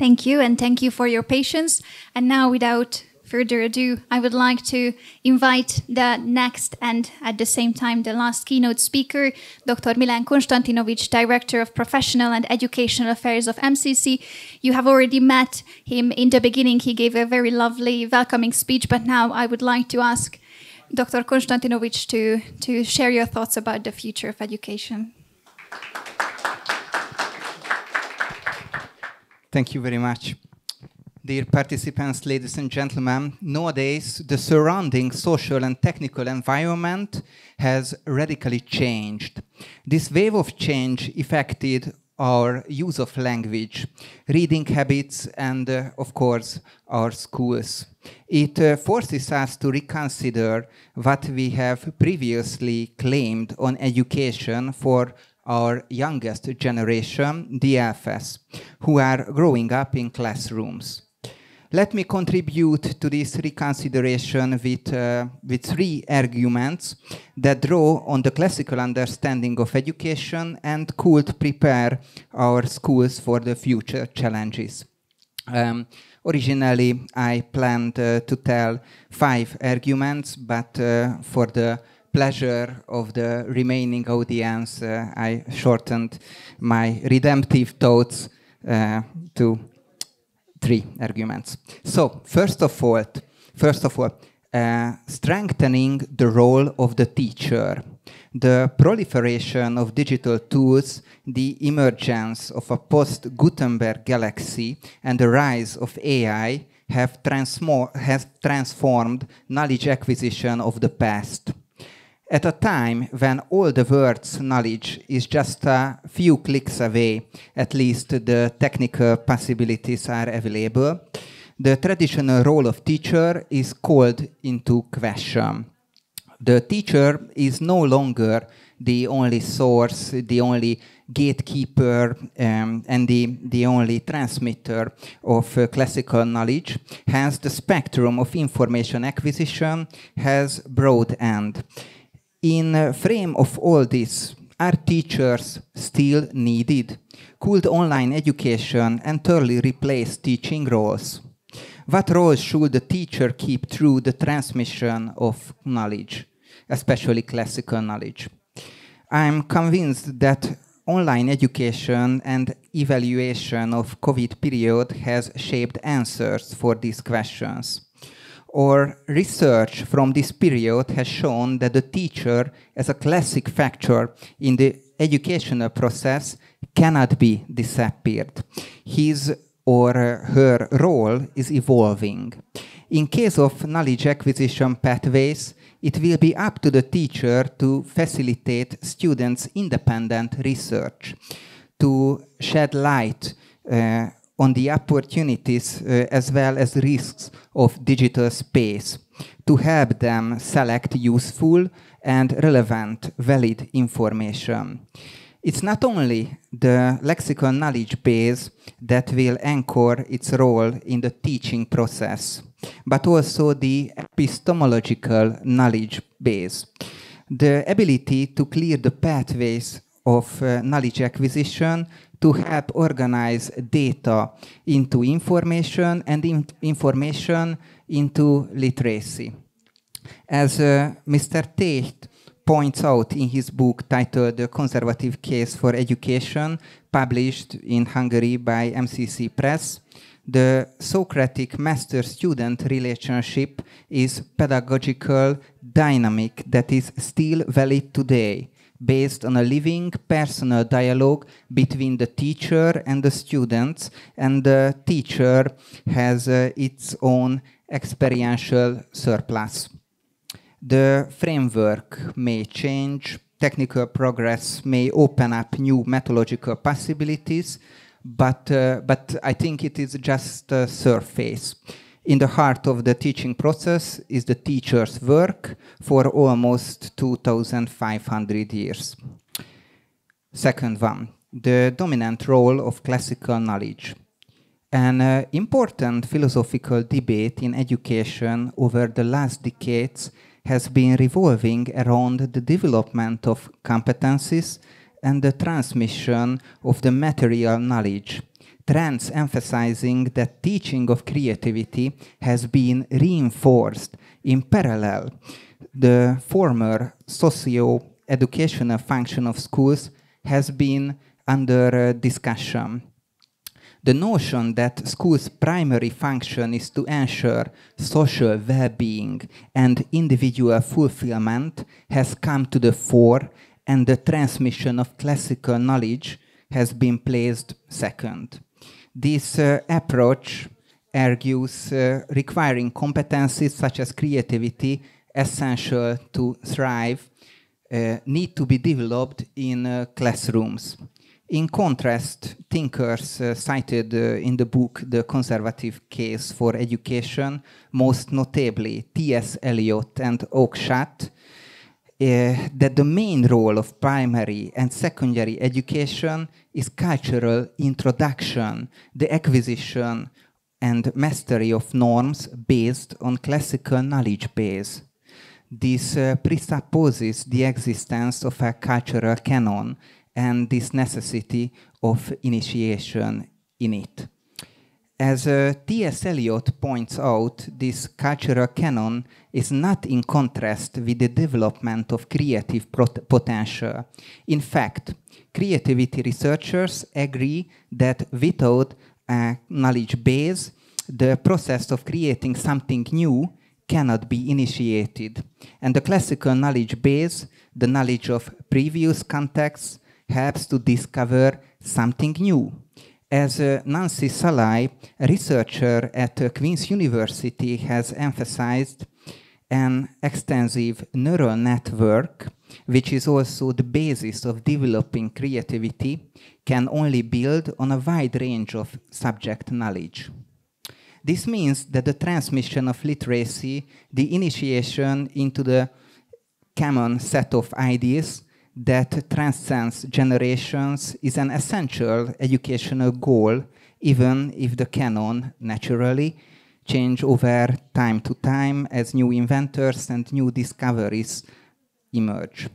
Thank you, and thank you for your patience. And now, without further ado, I would like to invite the next and at the same time the last keynote speaker, Dr. Milan Konstantinovic, Director of Professional and Educational Affairs of MCC. You have already met him in the beginning. He gave a very lovely welcoming speech, but now I would like to ask Dr. Konstantinovic to share your thoughts about the future of education. Thank you very much. Dear participants, ladies and gentlemen, nowadays the surrounding social and technical environment has radically changed. This wave of change affected our use of language, reading habits, and of course, our schools. It forces us to reconsider what we have previously claimed on education for our youngest generation, the FS, who are growing up in classrooms. Let me contribute to this reconsideration with three arguments that draw on the classical understanding of education and could prepare our schools for the future challenges. Originally, I planned to tell 5 arguments, but for the pleasure of the remaining audience, I shortened my redemptive thoughts to 3 arguments. So, first of all, strengthening the role of the teacher. The proliferation of digital tools, the emergence of a post-Gutenberg galaxy, and the rise of AI have transformed knowledge acquisition of the past. At a time when all the world's knowledge is just a few clicks away, at least the technical possibilities are available, the traditional role of teacher is called into question. The teacher is no longer the only source, the only gatekeeper, and the only transmitter of classical knowledge. Hence, the spectrum of information acquisition has broadened. In frame of all this, are teachers still needed? Could online education entirely replace teaching roles? What role should the teacher keep through the transmission of knowledge, especially classical knowledge? I'm convinced that online education and evaluation of COVID period has shaped answers for these questions. Or research from this period has shown that the teacher, as a classic factor in the educational process, cannot be disappeared. His or her role is evolving. In case of knowledge acquisition pathways, it will be up to the teacher to facilitate students' independent research, to shed light on the opportunities as well as risks of digital space, to help them select useful and relevant, valid information. It's not only the lexical knowledge base that will anchor its role in the teaching process, but also the epistemological knowledge base. The ability to clear the pathways of knowledge acquisition to help organize data into information and information into literacy. As Mr. Tate points out in his book titled The Conservative Case for Education, published in Hungary by MCC Press, the Socratic master-student relationship is pedagogical dynamic that is still valid today, based on a living personal dialogue between the teacher and the students, and the teacher has its own experiential surplus. The framework may change, technical progress may open up new methodological possibilities, but I think it is just a surface. In the heart of the teaching process is the teacher's work for almost 2,500 years. Second one, the dominant role of classical knowledge. An important philosophical debate in education over the last decades has been revolving around the development of competencies and the transmission of the material knowledge, trends emphasizing that teaching of creativity has been reinforced in parallel. The former socio-educational function of schools has been under discussion. The notion that schools' primary function is to ensure social well-being and individual fulfillment has come to the fore, and the transmission of classical knowledge has been placed second. This approach argues requiring competencies such as creativity, essential to thrive, need to be developed in classrooms. In contrast, thinkers cited in the book The Conservative Case for Education, most notably T.S. Eliot and Oakeshott, that the main role of primary and secondary education is cultural introduction, the acquisition and mastery of norms based on classical knowledge base. This presupposes the existence of a cultural canon and this necessity of initiation in it. As T.S. Eliot points out, this cultural canon is not in contrast with the development of creative potential. In fact, creativity researchers agree that without a knowledge base, the process of creating something new cannot be initiated. And the classical knowledge base, the knowledge of previous contexts, helps to discover something new. As Nancy Salai, a researcher at Queen's University, has emphasized, an extensive neural network, which is also the basis of developing creativity, can only build on a wide range of subject knowledge. This means that the transmission of literacy, the initiation into the common set of ideas that transcends generations, is an essential educational goal, even if the canon naturally change over time to time as new inventors and new discoveries emerge.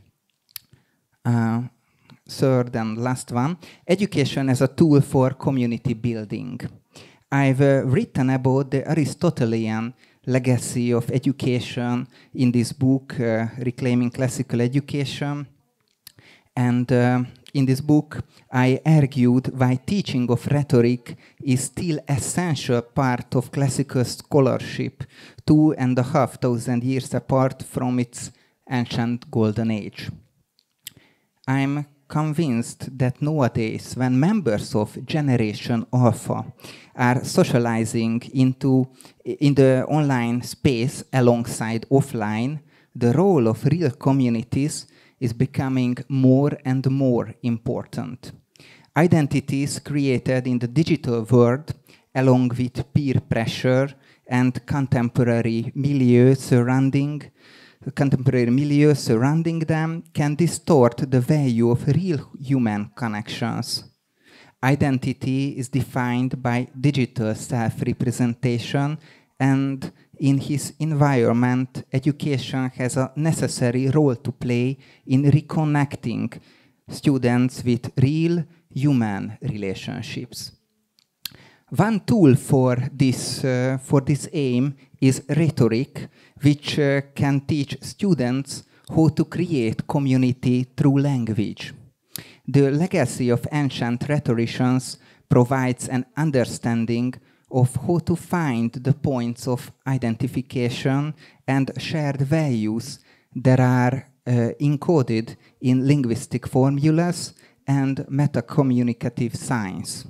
Third and last one, education as a tool for community building. I've written about the Aristotelian legacy of education in this book, Reclaiming Classical Education. And in this book, I argued why teaching of rhetoric is still an essential part of classical scholarship, 2,500 years apart from its ancient golden age. I'm convinced that nowadays, when members of Generation Alpha are socializing in the online space alongside offline, the role of real communities is becoming more and more important. Identities created in the digital world, along with peer pressure and contemporary milieu surrounding them, can distort the value of real human connections. Identity is defined by digital self-representation, and in his environment, education has a necessary role to play in reconnecting students with real human relationships. One tool for this aim is rhetoric, which can teach students how to create community through language. The legacy of ancient rhetoricians provides an understanding of how to find the points of identification and shared values that are encoded in linguistic formulas and metacommunicative science.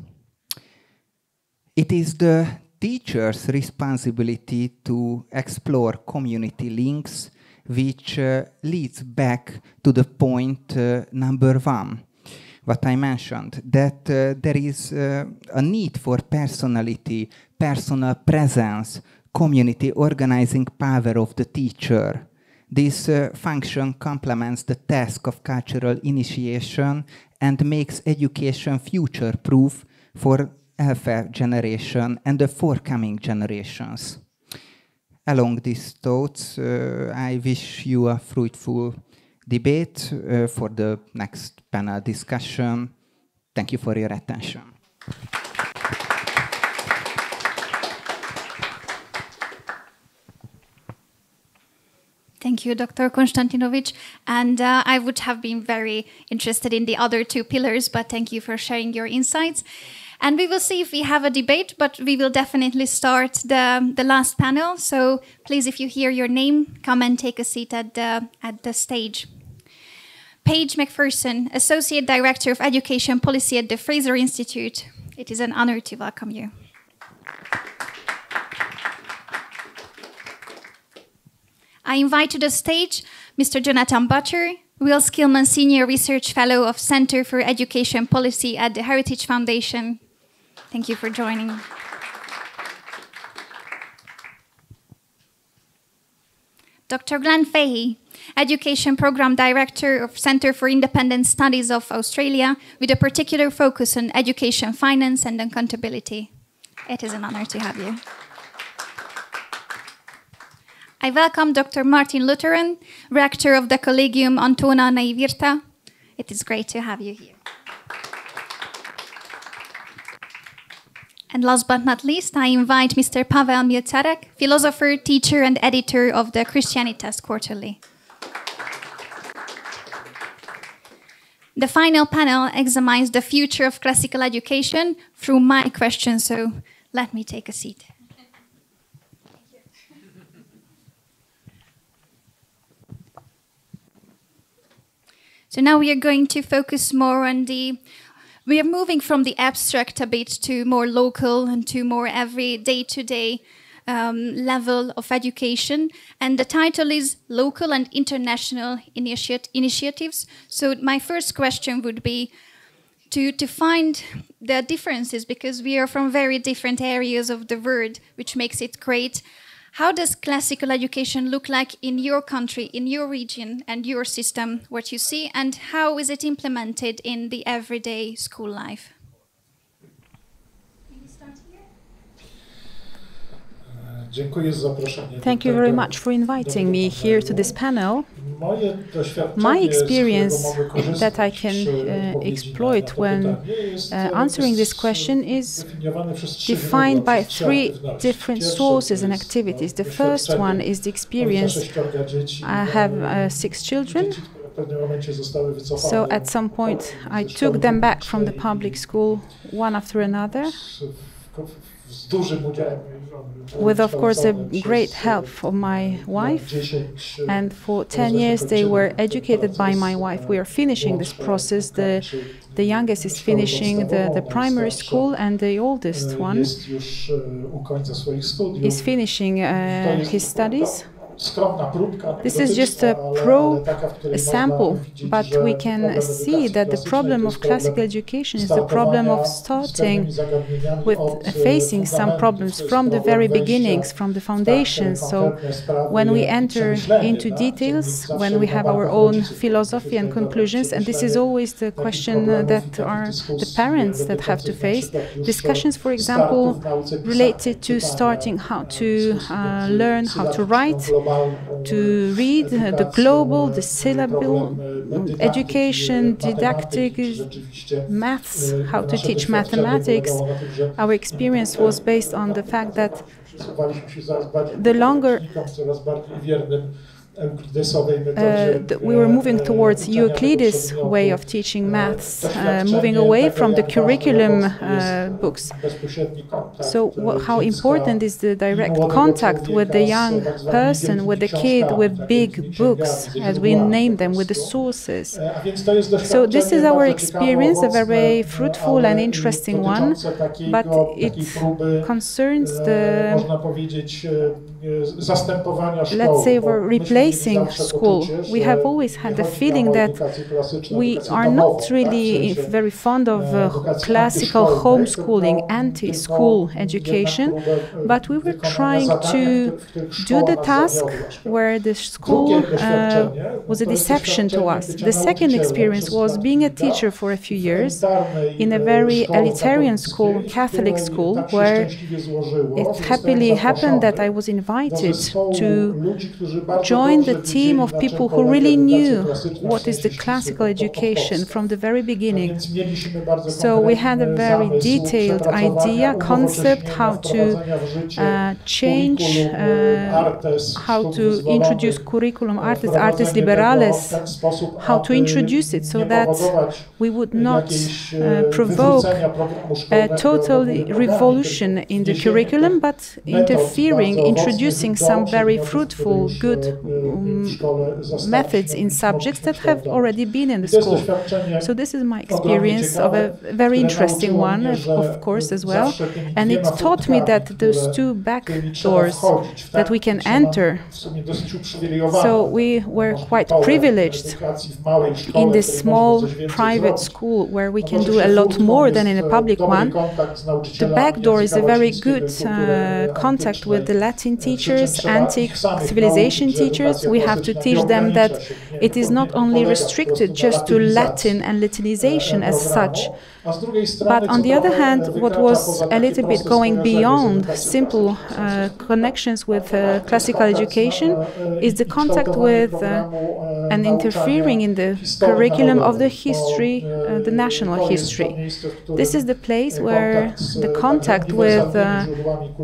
It is the teacher's responsibility to explore community links, which leads back to the point number one, what I mentioned, that there is a need for personality, personal presence, community organizing power of the teacher. This function complements the task of cultural initiation and makes education future-proof for alpha generation and the forthcoming generations. Along these thoughts, I wish you a fruitful debate for the next panel discussion. Thank you for your attention. Thank you, Dr. Konstantinovich. And I would have been very interested in the other two pillars, but thank you for sharing your insights. And we will see if we have a debate, but we will definitely start the last panel. So please, if you hear your name, come and take a seat at the stage. Paige McPherson, Associate Director of Education Policy at the Fraser Institute. It is an honor to welcome you. I invite to the stage Mr. Jonathan Butcher, Will Skillman Senior Research Fellow of Center for Education Policy at the Heritage Foundation. Thank you for joining. Dr. Glenn Fahey, Education Program Director of Center for Independent Studies of Australia, with a particular focus on education finance and accountability. It is an honor to have you. I welcome Dr. Martin Luteran, Rector of the Collegium Anton Neuwirth. It is great to have you here. And last but not least, I invite Mr. Paweł Milcarek, philosopher, teacher, and editor of the Christianitas Quarterly. The final panel examines the future of classical education through my questions, so let me take a seat. So now we are going to focus more on we are moving from the abstract a bit to more local and to more every day-to-day level of education. And the title is Local and International Initiatives. So my first question would be to find the differences, because we are from very different areas of the world, which makes it great. How does classical education look like in your country, in your region, and your system, what you see, and how is it implemented in the everyday school life? Thank you very much for inviting me here to this panel. My experience that I can exploit when answering this question is defined by three different sources and activities. The first one is the experience. I have 6 children. So at some point I took them back from the public school one after another, with, of course, a great help of my wife. And for 10 years they were educated by my wife. We are finishing this process. The youngest is finishing the primary school, and the oldest one is finishing his studies. This is just a sample, but we can see that the problem of classical education is the problem of starting with facing some problems from the very beginnings, from the foundations. So when we enter into details, when we have our own philosophy and conclusions, and this is always the question that are the parents that have to face, discussions, for example, related to starting how to learn how to write, to read, the global, the syllable, education, didactic, maths, how to teach mathematics. Our experience was based on the fact that the longer we were moving towards Euclid's way of teaching maths, moving away from the curriculum books. So how important is the direct contact with the young person, with the kid, with big books, as we name them, with the sources. So this is our experience, a very fruitful and interesting one, but it concerns the, let's say, we're replacing school. We have always had the feeling that we are not really very fond of classical homeschooling, anti-school education, but we were trying to do the task where the school was a deception to us. The second experience was being a teacher for a few years in a very elitarian school, Catholic school, where it happily happened that I was invited invited to join the team of people who really knew what is the classical education from the very beginning. So we had a very detailed idea, concept, how to change, how to introduce curriculum artes liberales, how to introduce it so that we would not provoke a total revolution in the curriculum, but interfering, introducing some very fruitful, good methods in subjects that have already been in the school. So this is my experience of a very interesting one, of course, as well. And it taught me that those two back doors that we can enter. So we were quite privileged in this small private school where we can do a lot more than in a public one. The back door is a very good contact with the Latin teachers, antique civilization teachers. We have to teach them that it is not only restricted just to Latin and Latinization as such, but on the other hand, what was a little bit going beyond simple connections with classical education is the contact with and interfering in the curriculum of the history, the national history. This is the place where the contact with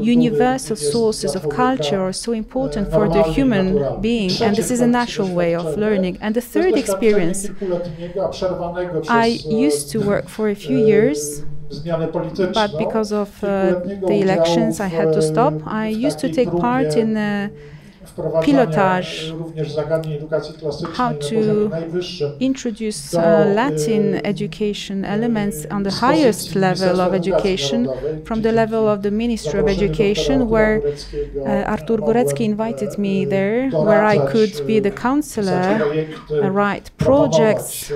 universal sources of culture are so important for the human being, and this is a natural way of learning. And the third experience, I used to work for a few years, but because of the elections I had to stop. I used to take part in pilotage, how to introduce Latin education elements on the highest level of education, from the level of the Ministry of Education, where Artur Górecki invited me there, where I could be the counselor, write projects,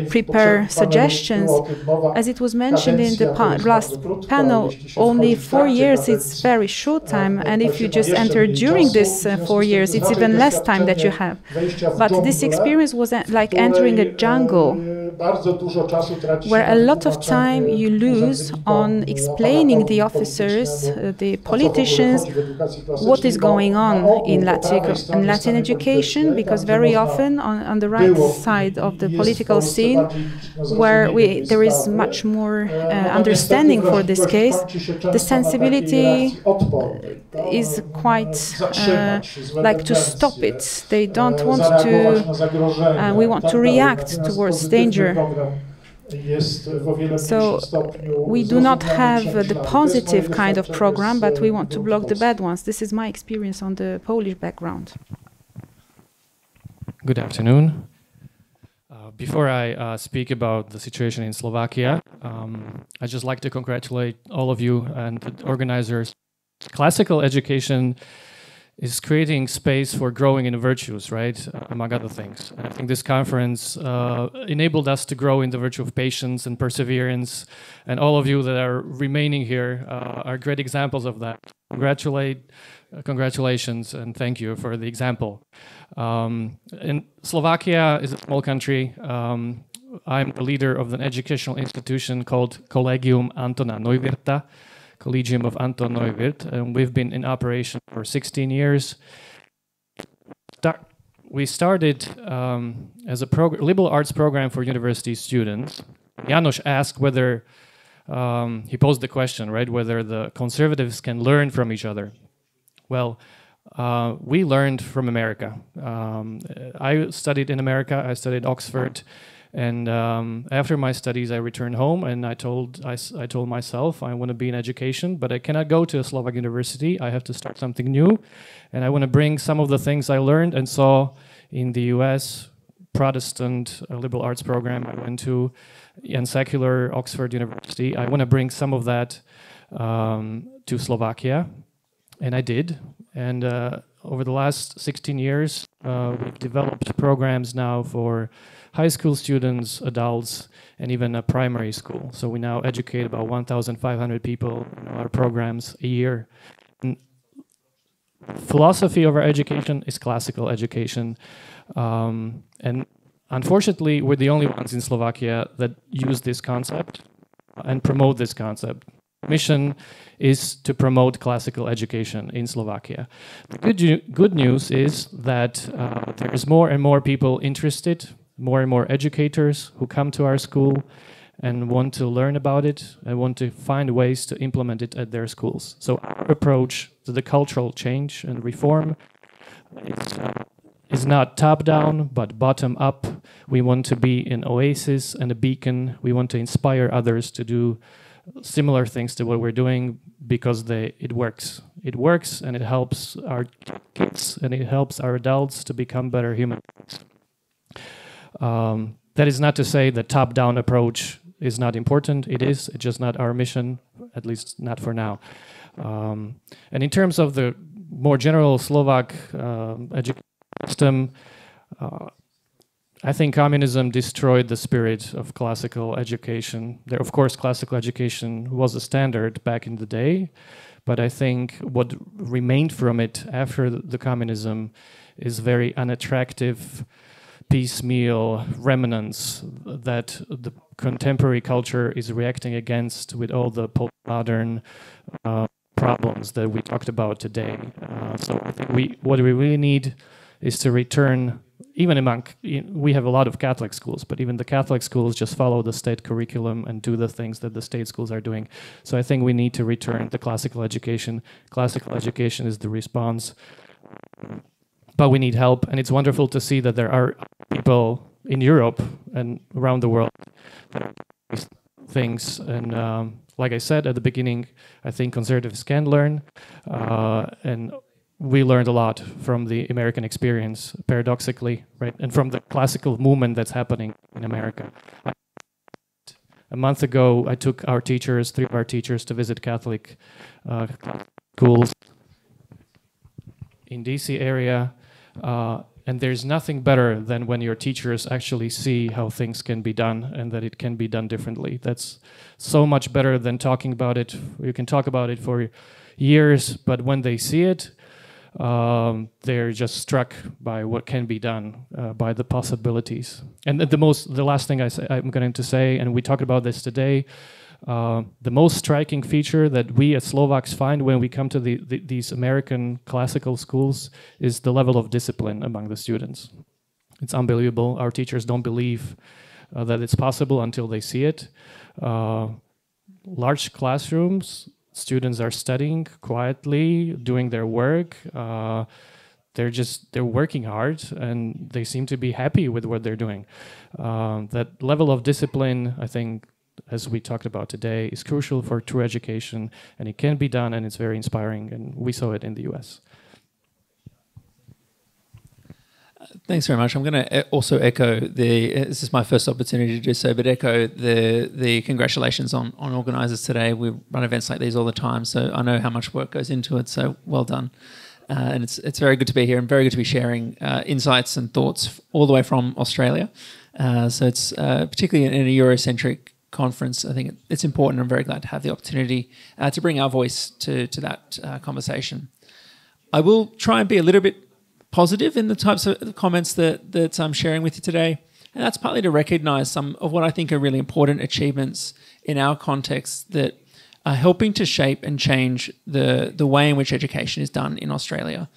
prepare suggestions. As it was mentioned in the last panel, only 4 years, it's very short time, and if you just enter during this 4 years, it's even less time that you have. But this experience was like entering a jungle, where a lot of time you lose on explaining the officers, the politicians, what is going on in Latin education, because very often on the right side of the political scene, where there is much more understanding for this case, the sensibility is quite like to stop it. They don't want to, we want to react towards danger. So we do not have the positive kind of program, but we want to block the bad ones. This is my experience on the Polish background. Good afternoon. Before I speak about the situation in Slovakia, I'd just like to congratulate all of you and the organizers. Classical education is creating space for growing in virtues, right, among other things. And I think this conference enabled us to grow in the virtue of patience and perseverance, and all of you that are remaining here are great examples of that. Congratulations, and thank you for the example. And Slovakia is a small country. I'm the leader of an educational institution called Collegium Antona Neuwirtha, Collegium of Anton Neuwirth, and we've been in operation for 16 years. We started as a liberal arts program for university students. Janos asked whether, he posed the question, right, whether the conservatives can learn from each other. Well, we learned from America. I studied in America, I studied Oxford, and after my studies, I returned home, and I told myself I want to be in education, but I cannot go to a Slovak university. I have to start something new, and I want to bring some of the things I learned and saw in the U.S. Protestant liberal arts program I went to, and secular Oxford University. I want to bring some of that to Slovakia, and I did. And over the last 16 years, we've developed programs now for high school students, adults, and even a primary school. So we now educate about 1,500 people in our programs a year. And philosophy of our education is classical education. And unfortunately, we're the only ones in Slovakia that use this concept and promote this concept. mission is to promote classical education in Slovakia. The good news is that there's more and more people interested, more and more educators who come to our school and want to learn about it and want to find ways to implement it at their schools. So our approach to the cultural change and reform is not top-down, but bottom-up. We want to be an oasis and a beacon. We want to inspire others to do similar things to what we're doing because it works. It works, and it helps our kids, and it helps our adults to become better human beings. That is not to say the top-down approach is not important. It is. It's just not our mission, at least not for now. And in terms of the more general Slovak education system, I think communism destroyed the spirit of classical education. There, of course, classical education was a standard back in the day, but I think what remained from it after the communism is very unattractive, piecemeal remnants that the contemporary culture is reacting against with all the postmodern problems that we talked about today. So I think what we really need is to return, even we have a lot of Catholic schools, but even the Catholic schools just follow the state curriculum and do the things that the state schools are doing. So I think we need to return the classical education. Classical education is the response, but we need help, and it's wonderful to see that there are people in Europe and around the world that are doing things. And like I said at the beginning, I think conservatives can learn, and we learned a lot from the American experience, paradoxically, right? And from the classical movement that's happening in America. A month ago, I took three of our teachers, to visit Catholic schools in DC area. And there's nothing better than when your teachers actually see how things can be done and that it can be done differently. That's so much better than talking about it. You can talk about it for years, but when they see it, they're just struck by what can be done, by the possibilities. And the last thing I'm going to say, and we talked about this today, the most striking feature that we as Slovaks find when we come to these American classical schools is the level of discipline among the students. It's unbelievable. Our teachers don't believe that it's possible until they see it. Large classrooms, students are studying quietly, doing their work. They're working hard, and they seem to be happy with what they're doing. That level of discipline, I think, as we talked about today, is crucial for true education, and it can be done, and it's very inspiring, and we saw it in the US. Thanks very much. I'm going to also echo this is my first opportunity to do so, but echo the congratulations on organisers today. We run events like these all the time, so I know how much work goes into it, so well done. And it's very good to be here and very good to be sharing insights and thoughts all the way from Australia. So it's particularly in a Eurocentric conference, I think it's important. I'm very glad to have the opportunity to bring our voice to that conversation. I will try and be a little bit positive in the types of comments that I'm sharing with you today, and that's partly to recognise some of what I think are really important achievements in our context that are helping to shape and change the way in which education is done in Australia.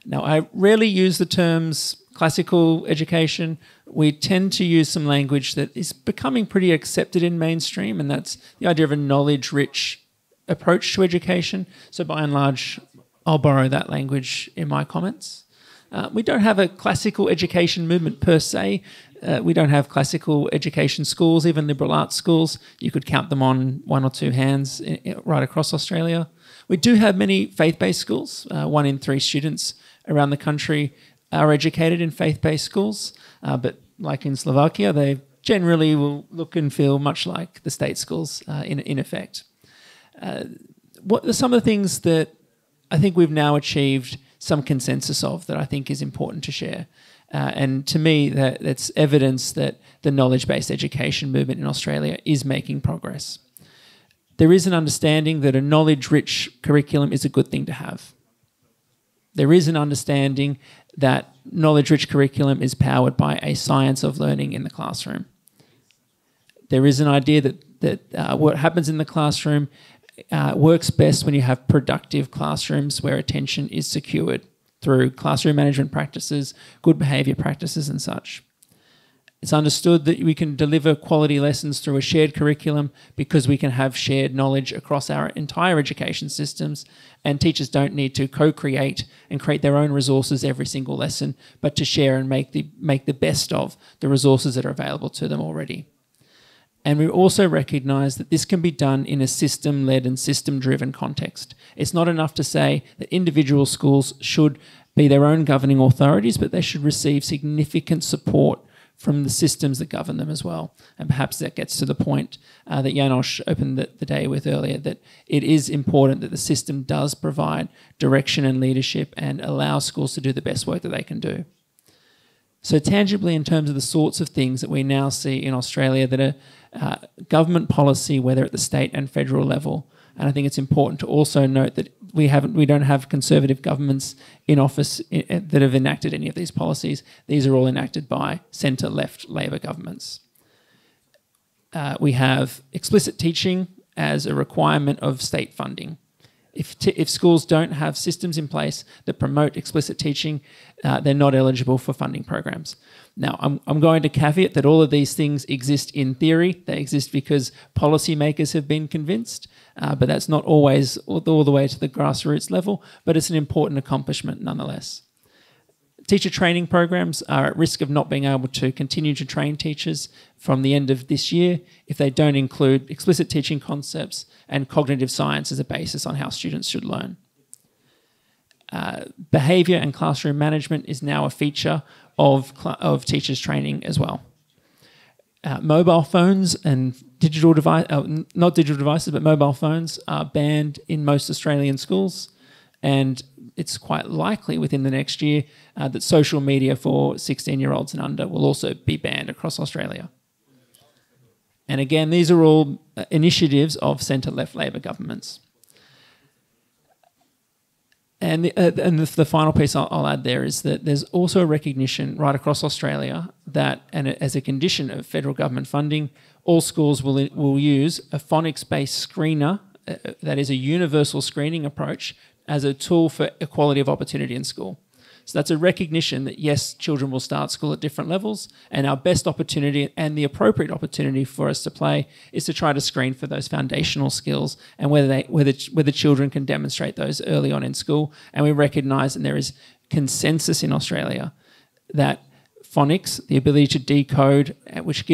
Now, I rarely use the terms classical education. We tend to use some language that is becoming pretty accepted in mainstream, and that's the idea of a knowledge-rich approach to education. So by and large, I'll borrow that language in my comments. We don't have a classical education movement per se. We don't have classical education schools, even liberal arts schools. You could count them on one or two hands right across Australia. We do have many faith-based schools. 1 in 3 students around the country are educated in faith-based schools, but like in Slovakia, they generally will look and feel much like the state schools in effect. What are some of the things that I think we've now achieved some consensus of that I think is important to share? And to me, that's evidence that the knowledge-based education movement in Australia is making progress. There is an understanding that a knowledge-rich curriculum is a good thing to have. There is an understanding that knowledge-rich curriculum is powered by a science of learning in the classroom. There is an idea that what happens in the classroom works best when you have productive classrooms where attention is secured through classroom management practices, good behaviour practices and such. It's understood that we can deliver quality lessons through a shared curriculum because we can have shared knowledge across our entire education systems, and teachers don't need to co-create and create their own resources every single lesson, but to share and make the best of the resources that are available to them already. And we also recognise that this can be done in a system-led and system-driven context. It's not enough to say that individual schools should be their own governing authorities, but they should receive significant support from the systems that govern them as well. And perhaps that gets to the point that János opened the day with earlier, that it is important that the system does provide direction and leadership and allow schools to do the best work that they can do. So tangibly, in terms of the sorts of things that we now see in Australia that are government policy, whether at the state and federal level, and I think it's important to also note that we don't have conservative governments in office that have enacted any of these policies. These are all enacted by centre-left Labor governments. We have explicit teaching as a requirement of state funding. If schools don't have systems in place that promote explicit teaching, they're not eligible for funding programs. Now, I'm going to caveat that all of these things exist in theory. They exist because policymakers have been convinced, but that's not always all the way to the grassroots level, but it's an important accomplishment nonetheless. Teacher training programs are at risk of not being able to continue to train teachers from the end of this year if they don't include explicit teaching concepts and cognitive science as a basis on how students should learn. Behaviour and classroom management is now a feature of teachers' training as well. Mobile phones and not digital devices, but mobile phones are banned in most Australian schools, and it's quite likely within the next year that social media for 16-year-olds and under will also be banned across Australia. And again, these are all initiatives of centre-left Labor governments. And the final piece I'll add there is that there's also a recognition right across Australia that, and as a condition of federal government funding, all schools will use a phonics-based screener, that is a universal screening approach, as a tool for equality of opportunity in school. So that's a recognition that, yes, children will start school at different levels, and our best opportunity and the appropriate opportunity for us to play is to try to screen for those foundational skills and whether children can demonstrate those early on in school. And we recognise, and there is consensus in Australia, that phonics, the ability to decode, which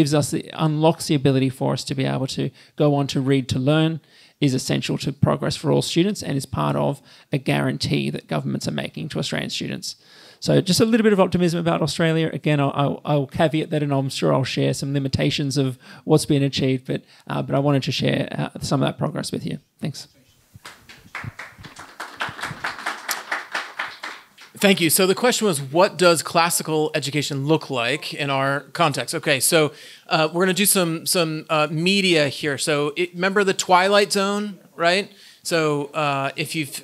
unlocks the ability for us to be able to go on to read to learn, is essential to progress for all students and is part of a guarantee that governments are making to Australian students. So just a little bit of optimism about Australia. Again, I'll caveat that, and I'm sure I'll share some limitations of what's been achieved, but I wanted to share some of that progress with you. Thanks. Thank you. So the question was, what does classical education look like in our context? Okay, so we're going to do some media here. So remember the Twilight Zone, right? So if you've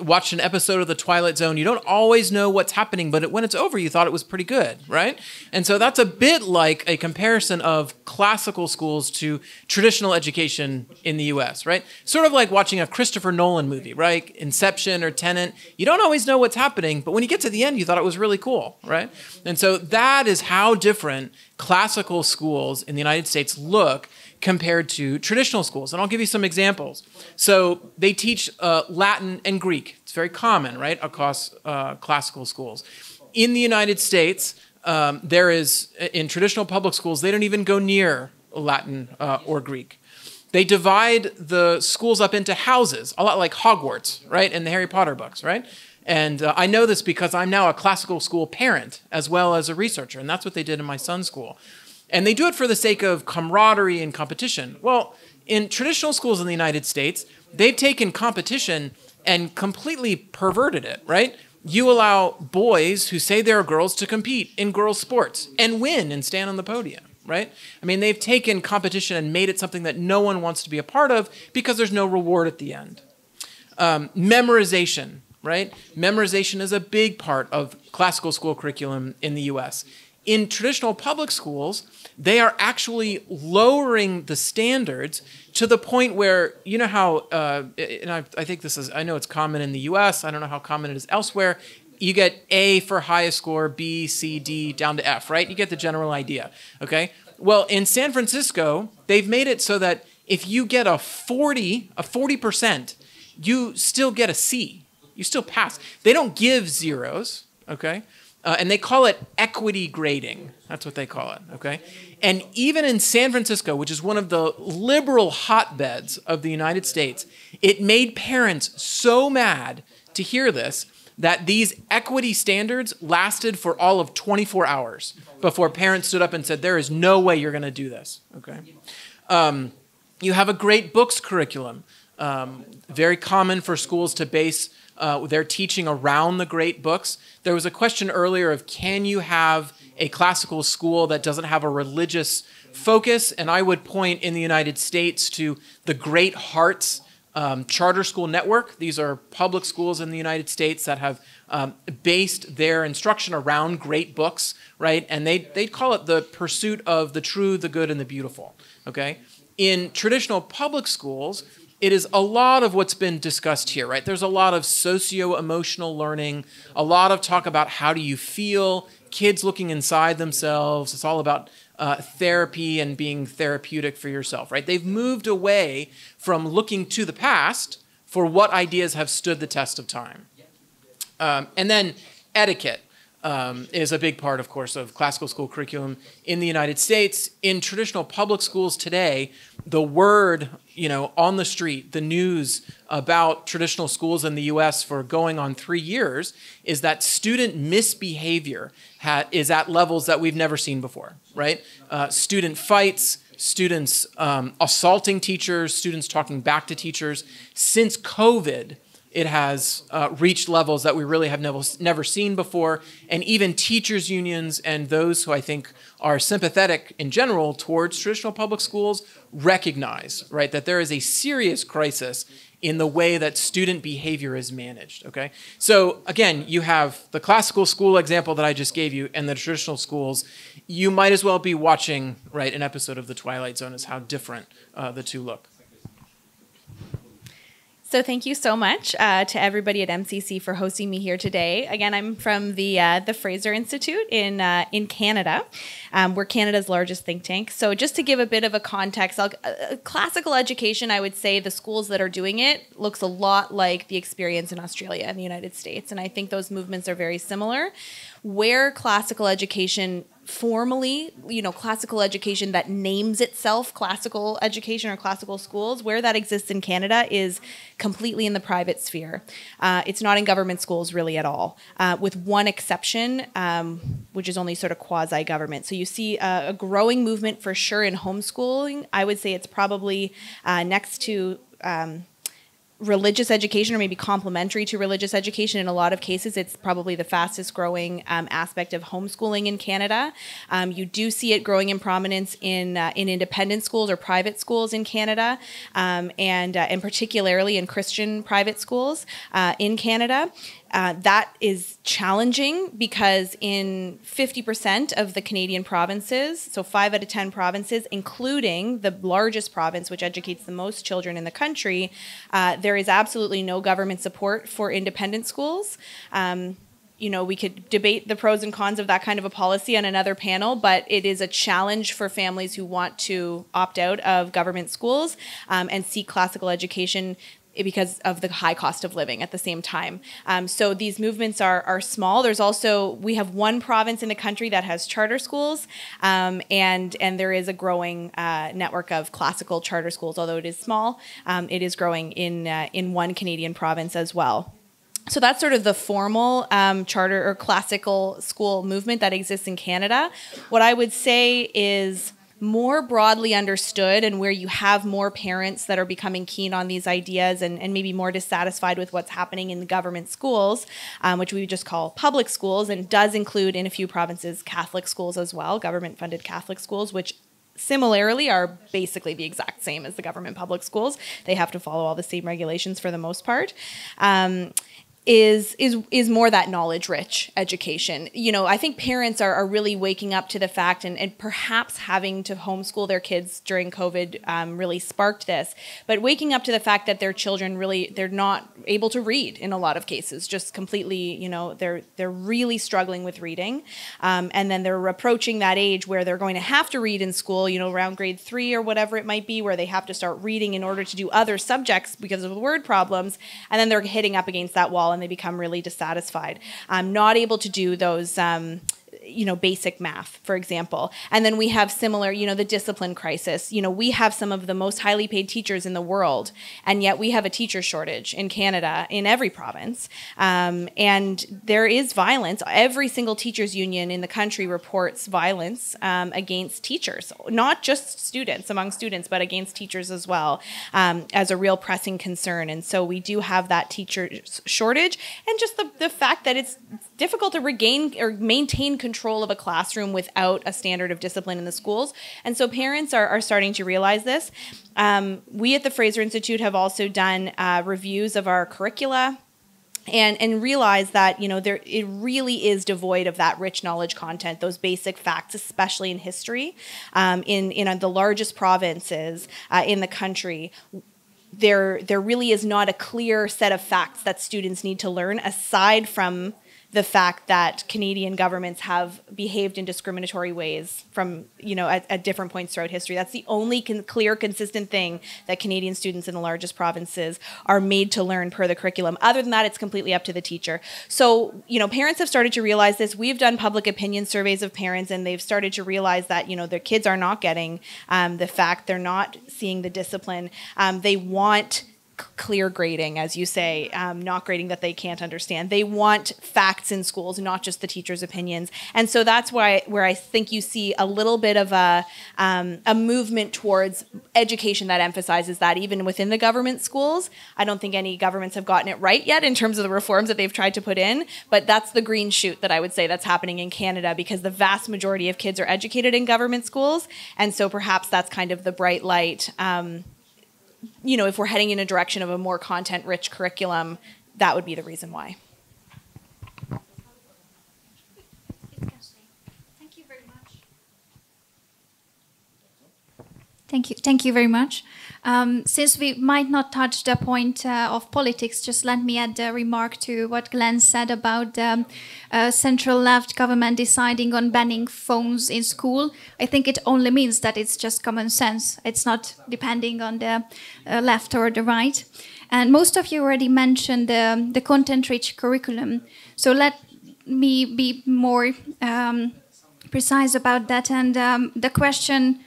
watched an episode of The Twilight Zone, you don't always know what's happening, but when it's over, you thought it was pretty good, right? And so that's a bit like a comparison of classical schools to traditional education in the US, right? Sort of like watching a Christopher Nolan movie, right? Inception or Tenet. You don't always know what's happening, but when you get to the end, you thought it was really cool, right? And so that is how different classical schools in the United States look compared to traditional schools. And I'll give you some examples. So they teach Latin and Greek. It's very common, right, across classical schools. In the United States, there is, in traditional public schools, they don't even go near Latin or Greek. They divide the schools up into houses, a lot like Hogwarts, right, in the Harry Potter books, right? And I know this because I'm now a classical school parent as well as a researcher, and that's what they did in my son's school. And they do it for the sake of camaraderie and competition. Well, in traditional schools in the United States, they've taken competition and completely perverted it, right? You allow boys who say they're girls to compete in girls' sports and win and stand on the podium, right? I mean, they've taken competition and made it something that no one wants to be a part of because there's no reward at the end. Memorization, right? Memorization is a big part of classical school curriculum in the US. in traditional public schools, they are actually lowering the standards to the point where, you know how, and I think this is, I know it's common in the US, I don't know how common it is elsewhere, you get A for highest score, B, C, D, down to F, right? You get the general idea, okay? Well, in San Francisco, they've made it so that if you get a 40%, you still get a C. You still pass. They don't give zeros, okay? And they call it equity grading. That's what they call it, okay? And even in San Francisco, which is one of the liberal hotbeds of the United States, it made parents so mad to hear this that these equity standards lasted for all of 24 hours before parents stood up and said, there is no way you're going to do this, okay? You have a great books curriculum. Very common for schools to base their teaching around the great books. There was a question earlier of, can you have a classical school that doesn't have a religious focus? And I would point in the United States to the Great Hearts Charter School Network. These are public schools in the United States that have based their instruction around great books, right? And they call it the pursuit of the true, the good, and the beautiful, okay? In traditional public schools, it is a lot of what's been discussed here, right? There's a lot of socio-emotional learning, a lot of talk about how do you feel, kids looking inside themselves. It's all about therapy and being therapeutic for yourself, right? They've moved away from looking to the past for what ideas have stood the test of time. And then etiquette is a big part, of course, of classical school curriculum in the United States. In traditional public schools today, the word, on the street, the news about traditional schools in the US for going on 3 years is that student misbehavior is at levels that we've never seen before, right? Student fights, students assaulting teachers, students talking back to teachers. Since COVID, it has reached levels that we really have never seen before. And even teachers' unions and those who I think are sympathetic in general towards traditional public schools recognize, right, that there is a serious crisis in the way that student behavior is managed, okay? So again, you have the classical school example that I just gave you and the traditional schools. You might as well be watching, right, an episode of The Twilight Zone as how different the two look. So thank you so much to everybody at MCC for hosting me here today. Again, I'm from the Fraser Institute in Canada. We're Canada's largest think tank. So just to give a bit of a context, classical education, I would say the schools that are doing it looks a lot like the experience in Australia and the United States. And I think those movements are very similar. Where classical education formally, classical education that names itself classical education or classical schools, where that exists in Canada is completely in the private sphere. It's not in government schools really at all, with one exception, which is only sort of quasi-government. So you see a growing movement for sure in homeschooling. I would say it's probably next to religious education, or maybe complementary to religious education. In a lot of cases, it's probably the fastest growing aspect of homeschooling in Canada. You do see it growing in prominence in independent schools or private schools in Canada, and particularly in Christian private schools in Canada. That is challenging because in 50% of the Canadian provinces, so 5 out of 10 provinces, including the largest province, which educates the most children in the country, there is absolutely no government support for independent schools. We could debate the pros and cons of that kind of a policy on another panel, but it is a challenge for families who want to opt out of government schools and seek classical education because of the high cost of living at the same time. So these movements are small. We have one province in the country that has charter schools, and there is a growing network of classical charter schools. Although it is small, it is growing in one Canadian province as well. So that's sort of the formal charter or classical school movement that exists in Canada. What I would say is more broadly understood, and where you have more parents that are becoming keen on these ideas and maybe more dissatisfied with what's happening in the government schools, which we just call public schools, and does include in a few provinces Catholic schools as well, government-funded Catholic schools, which similarly are basically the exact same as the government public schools. They have to follow all the same regulations for the most part. is more that knowledge-rich education. You know, I think parents are really waking up to the fact, and perhaps having to homeschool their kids during COVID really sparked this, but waking up to the fact that their children they're not able to read in a lot of cases, just completely, you know, they're really struggling with reading. And then they're approaching that age where they're going to have to read in school, you know, around grade 3 or whatever it might be, where they have to start reading in order to do other subjects because of the word problems. And then they're hitting up against that wall and they become really dissatisfied. Not able to do those you know, basic math, for example. And then we have similar, you know, the discipline crisis. You know, we have some of the most highly paid teachers in the world, and yet we have a teacher shortage in Canada, in every province. And there is violence. Every single teachers union in the country reports violence against teachers, not just students, among students, but against teachers as well, as a real pressing concern. And so we do have that teacher shortage, and just the fact that it's difficult to regain or maintain control of a classroom without a standard of discipline in the schools. And so parents are starting to realize this. We at the Fraser Institute have also done reviews of our curricula and realize that, you know, it really is devoid of that rich knowledge content, those basic facts, especially in history. In the largest provinces in the country, there really is not a clear set of facts that students need to learn, aside from the fact that Canadian governments have behaved in discriminatory ways from, you know, at different points throughout history. That's the only clear, consistent thing that Canadian students in the largest provinces are made to learn per the curriculum. Other than that, it's completely up to the teacher. So, you know, parents have started to realize this. We've done public opinion surveys of parents, and they've started to realize that, you know, their kids are not getting the fact, they're not seeing the discipline. They want clear grading, as you say, not grading that they can't understand. They want facts in schools, not just the teachers' opinions. And so that's where I think you see a little bit of a movement towards education that emphasizes that, even within the government schools. I don't think any governments have gotten it right yet in terms of the reforms that they've tried to put in, but that's the green shoot that I would say that's happening in Canada, because the vast majority of kids are educated in government schools. And so perhaps that's kind of the bright light. You know, if we're heading in a direction of a more content-rich curriculum, that would be the reason why. Thank you very much. Thank you very much. Since we might not touch the point of politics, just let me add a remark to what Glenn said about the central left government deciding on banning phones in school. I think it only means that it's just common sense. It's not depending on the left or the right. And most of you already mentioned the content-rich curriculum. So let me be more precise about that. And the question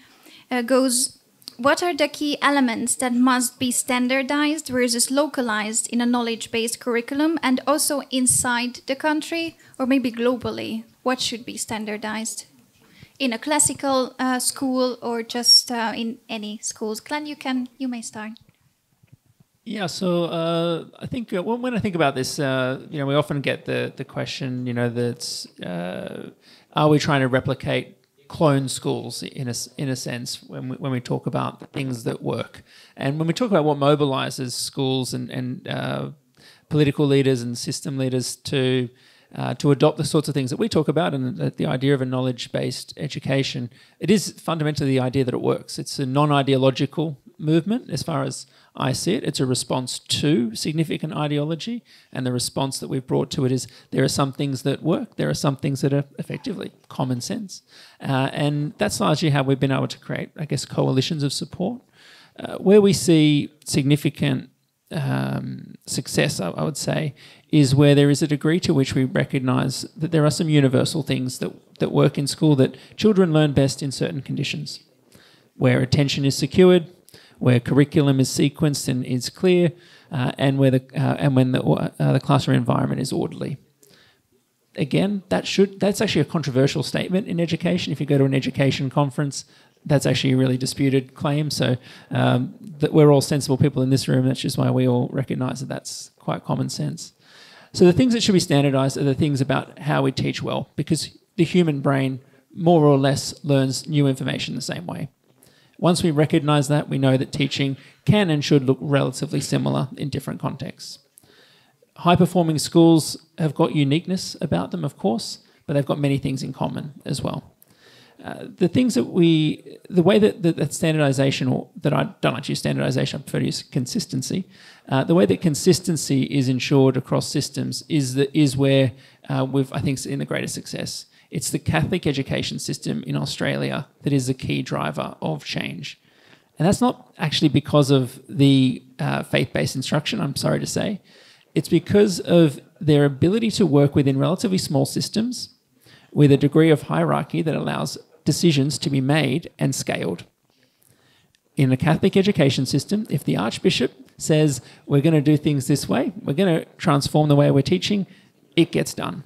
goes, what are the key elements that must be standardized versus localized in a knowledge-based curriculum, and also inside the country or maybe globally? What should be standardized in a classical school or just in any schools? Glenn, you may start. Yeah, so I think when I think about this, you know, we often get the question, you know, that's are we trying to replicate clone schools in a sense when we talk about things that work, and when we talk about what mobilizes schools and political leaders and system leaders to adopt the sorts of things that we talk about, and the idea of a knowledge-based education, it is fundamentally the idea that it works. It's a non-ideological movement as far as I see it. It's a response to significant ideology, and the response that we've brought to it is there are some things that work, there are some things that are effectively common sense. And that's largely how we've been able to create, I guess, coalitions of support. Where we see significant success, I would say, is where there is a degree to which we recognise that there are some universal things that work in school, that children learn best in certain conditions, where attention is secured, where curriculum is sequenced and is clear, and when the classroom environment is orderly. Again, that's actually a controversial statement in education. If you go to an education conference, that's actually a really disputed claim. So that we're all sensible people in this room. That's just why we all recognise that that's quite common sense. So the things that should be standardised are the things about how we teach well, because the human brain more or less learns new information the same way. Once we recognise that, we know that teaching can and should look relatively similar in different contexts. high-performing schools have got uniqueness about them, of course, but they've got many things in common as well. The way that standardization, or that I don't like to use standardization, I prefer to use consistency. The way that consistency is ensured across systems is where we've, I think, seen the greatest success. It's the Catholic education system in Australia that is the key driver of change. And that's not actually because of the faith-based instruction, I'm sorry to say. It's because of their ability to work within relatively small systems with a degree of hierarchy that allows decisions to be made and scaled. In a Catholic education system, if the Archbishop says, we're going to do things this way, we're going to transform the way we're teaching, it gets done.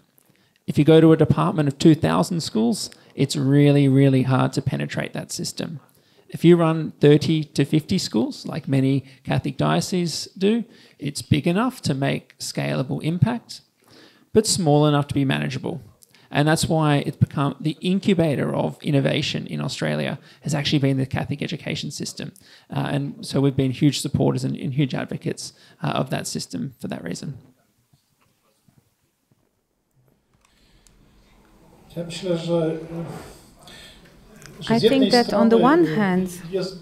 If you go to a department of 2,000 schools, it's really, really hard to penetrate that system. If you run 30 to 50 schools, like many Catholic dioceses do, it's big enough to make scalable impact, but small enough to be manageable. And that's why it's become the incubator of innovation in Australia has actually been the Catholic education system. And so we've been huge supporters and huge advocates of that system for that reason. Ja myślę, że I think that on the one hand, it's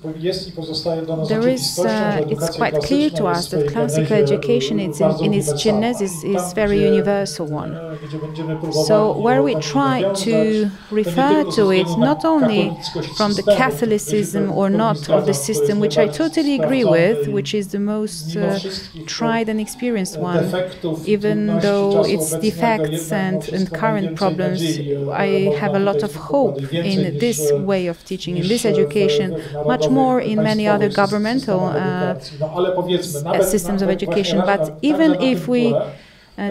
quite clear to us that classical education in its genesis is very universal one. So where we try to refer to it not only from the Catholicism or not of the system, which I totally agree with, which is the most tried and experienced one, even though its defects and current problems, I have a lot of hope in this way of teaching, in this education, much more in many other governmental systems of education. But even if we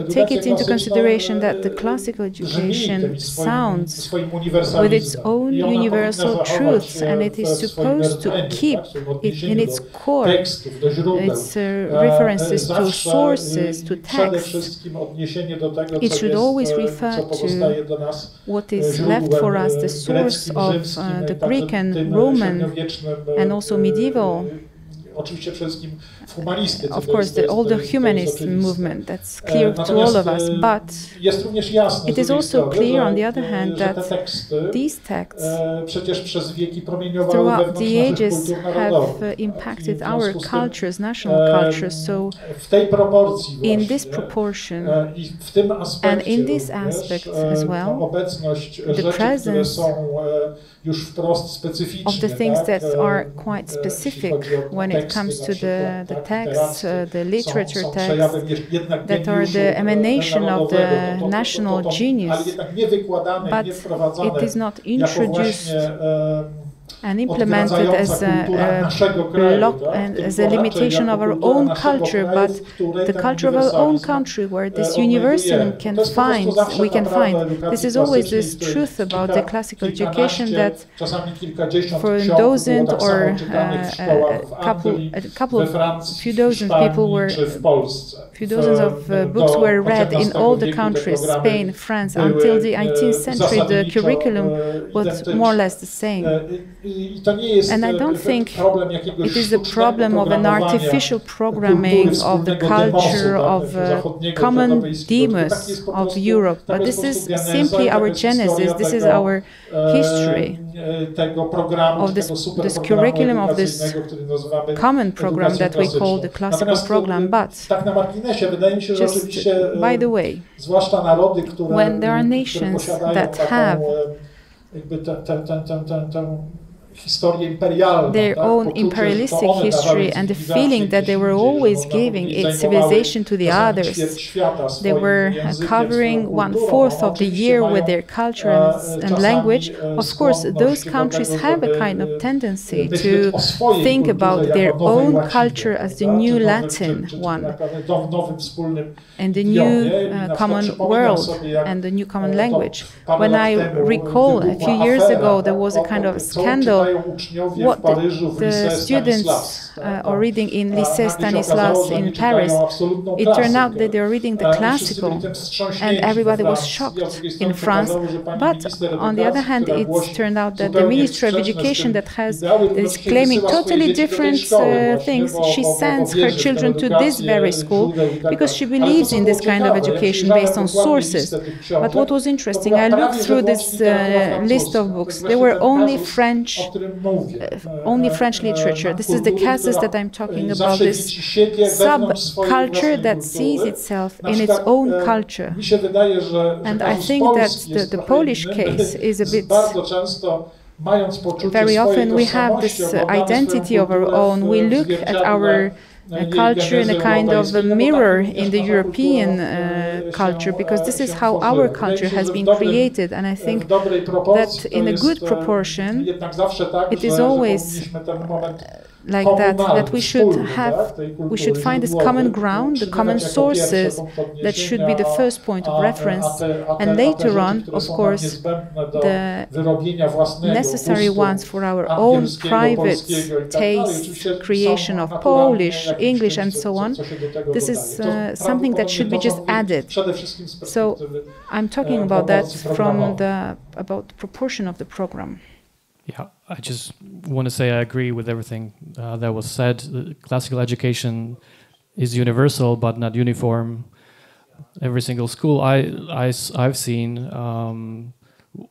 take it into consideration that the classical education sounds with its own universal truths, and it is supposed to keep it in its core, its references to sources, to texts, it should always refer to what is left for us, the source of the Greek and Roman and also medieval, of course, all the humanist movement, that's clear to all of us, but it is also clear, on the other hand, that these texts throughout the ages have impacted our cultures, national cultures, so in this proportion and in this aspect as well, the presence of the things that are quite specific when it comes to the texts, the literature texts, that are the emanation of the national genius, but it is not introduced and implemented as a block and as a limitation of our own culture, but the culture of our own country, where this universalism we can find. This is always this truth about the classical education, that for a dozen or a few dozens of books were read in all the countries, Spain, France, until the 18th century. The curriculum was more or less the same. And I don't think it is the problem of an artificial programming of the culture of common demos of Europe, but this is simply our genesis, this is our history of this curriculum, of this common program that we call the classical program. But just by the way, when there are nations that have their own imperialistic history and the feeling that they were always giving its civilization to the others. They were covering 1/4 of the year with their culture and language. Of course, those countries have a kind of tendency to think about their own culture as the new Latin one and the new common world and the new common language. When I recall a few years ago, there was a kind of scandal example, what the students are reading in Lycée Stanislas in Paris, it turned out that they were reading the classical, and everybody was shocked in France. But on the other hand, it turned out that the Ministry of Education that is claiming totally different things, she sends her children to this very school because she believes in this kind of education based on sources. But what was interesting, I looked through this list of books. There were only French literature. This is the casus that I'm talking about, this subculture that sees itself in its own culture. And I think that the Polish case is a bit... Very often we have this identity of our own. We look at our culture in a kind of a mirror in the European culture, because this is how our culture has been created. And I think that in a good proportion, it is always like that we should find this common ground, the common sources that should be the first point of reference, and later on, of course, the necessary ones for our own private taste, creation of Polish, English, and so on. This is something that should be just added. So I'm talking about that from about the proportion of the program. Yeah, I just want to say I agree with everything that was said. Classical education is universal but not uniform. Every single school I've seen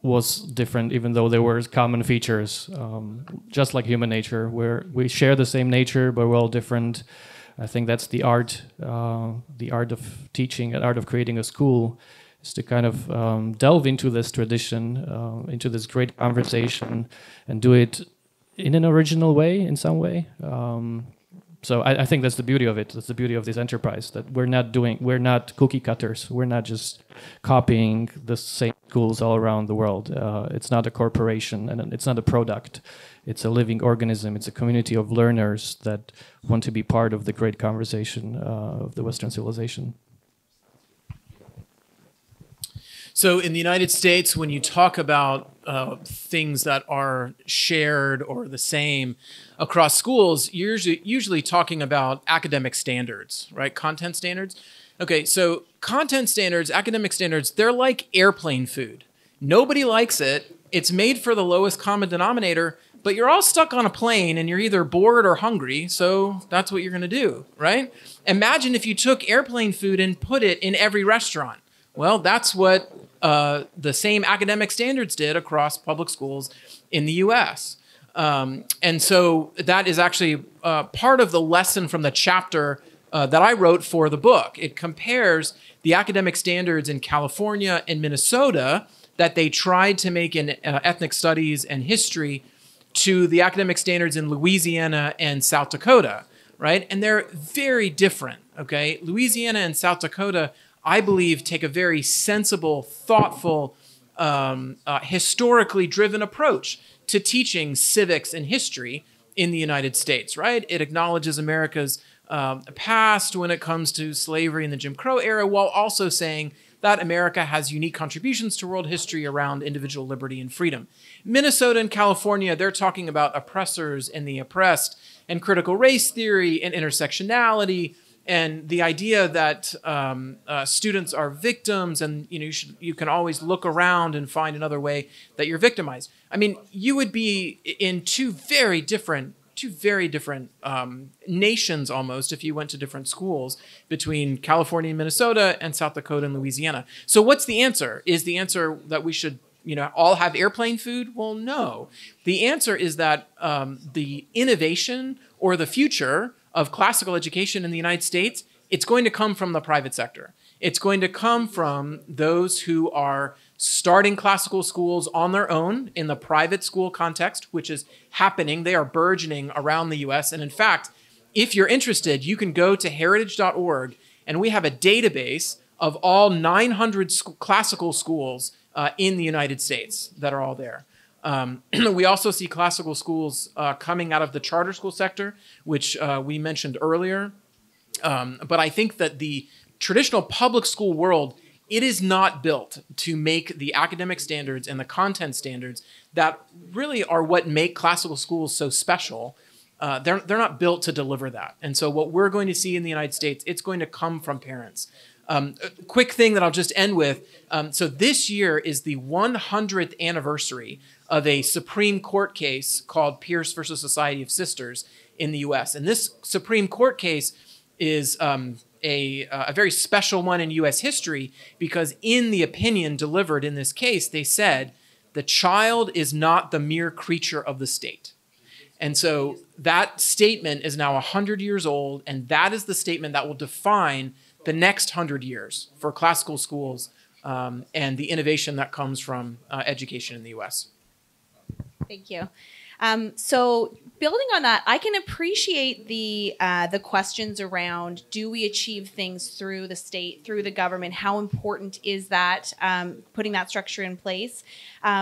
was different, even though there were common features, just like human nature, where we share the same nature but we're all different. I think that's the art of teaching, the art of creating a school, is to kind of delve into this tradition, into this great conversation, and do it in an original way, in some way. So I think that's the beauty of it. That's the beauty of this enterprise, that we're not cookie cutters. We're not just copying the same schools all around the world. It's not a corporation, and it's not a product. It's a living organism. It's a community of learners that want to be part of the great conversation of the Western civilization. So in the United States, when you talk about things that are shared or the same across schools, you're usually talking about academic standards, right? Content standards. Okay, so content standards, academic standards, they're like airplane food. Nobody likes it. It's made for the lowest common denominator, but you're all stuck on a plane and you're either bored or hungry, so that's what you're going to do, right? Imagine if you took airplane food and put it in every restaurant. Well, that's what the same academic standards did across public schools in the U.S. And so that is actually part of the lesson from the chapter that I wrote for the book. It compares the academic standards in California and Minnesota that they tried to make in ethnic studies and history to the academic standards in Louisiana and South Dakota, right? And they're very different, okay? Louisiana and South Dakota, I believe, take a very sensible, thoughtful, historically driven approach to teaching civics and history in the United States, right? It acknowledges America's past when it comes to slavery in the Jim Crow era, while also saying that America has unique contributions to world history around individual liberty and freedom. Minnesota and California, they're talking about oppressors and the oppressed, and critical race theory and intersectionality, and the idea that students are victims, and you can always look around and find another way that you're victimized. I mean, you would be in two very different nations almost if you went to different schools between California and Minnesota and South Dakota and Louisiana. So what's the answer? Is the answer that we should all have airplane food? Well, no. The answer is that the innovation or the future of classical education in the United States, it's going to come from the private sector. It's going to come from those who are starting classical schools on their own in the private school context, which is happening. They are burgeoning around the US. And in fact, if you're interested, you can go to heritage.org, and we have a database of all 900 classical schools in the United States that are all there. We also see classical schools coming out of the charter school sector, which we mentioned earlier. But I think that the traditional public school world it is not built to make the academic standards and the content standards that really are what make classical schools so special. They're not built to deliver that. And so what we're going to see in the United States, it's going to come from parents. A quick thing that I'll just end with. So this year is the 100th anniversary of a Supreme Court case called Pierce versus Society of Sisters in the US. And this Supreme Court case is a very special one in US history because in the opinion delivered in this case, they said the child is not the mere creature of the state. And so that statement is now 100 years old, and that is the statement that will define the next 100 years for classical schools and the innovation that comes from education in the US. Thank you. So building on that, I can appreciate the questions around, do we achieve things through the state, through the government? How important is that, putting that structure in place,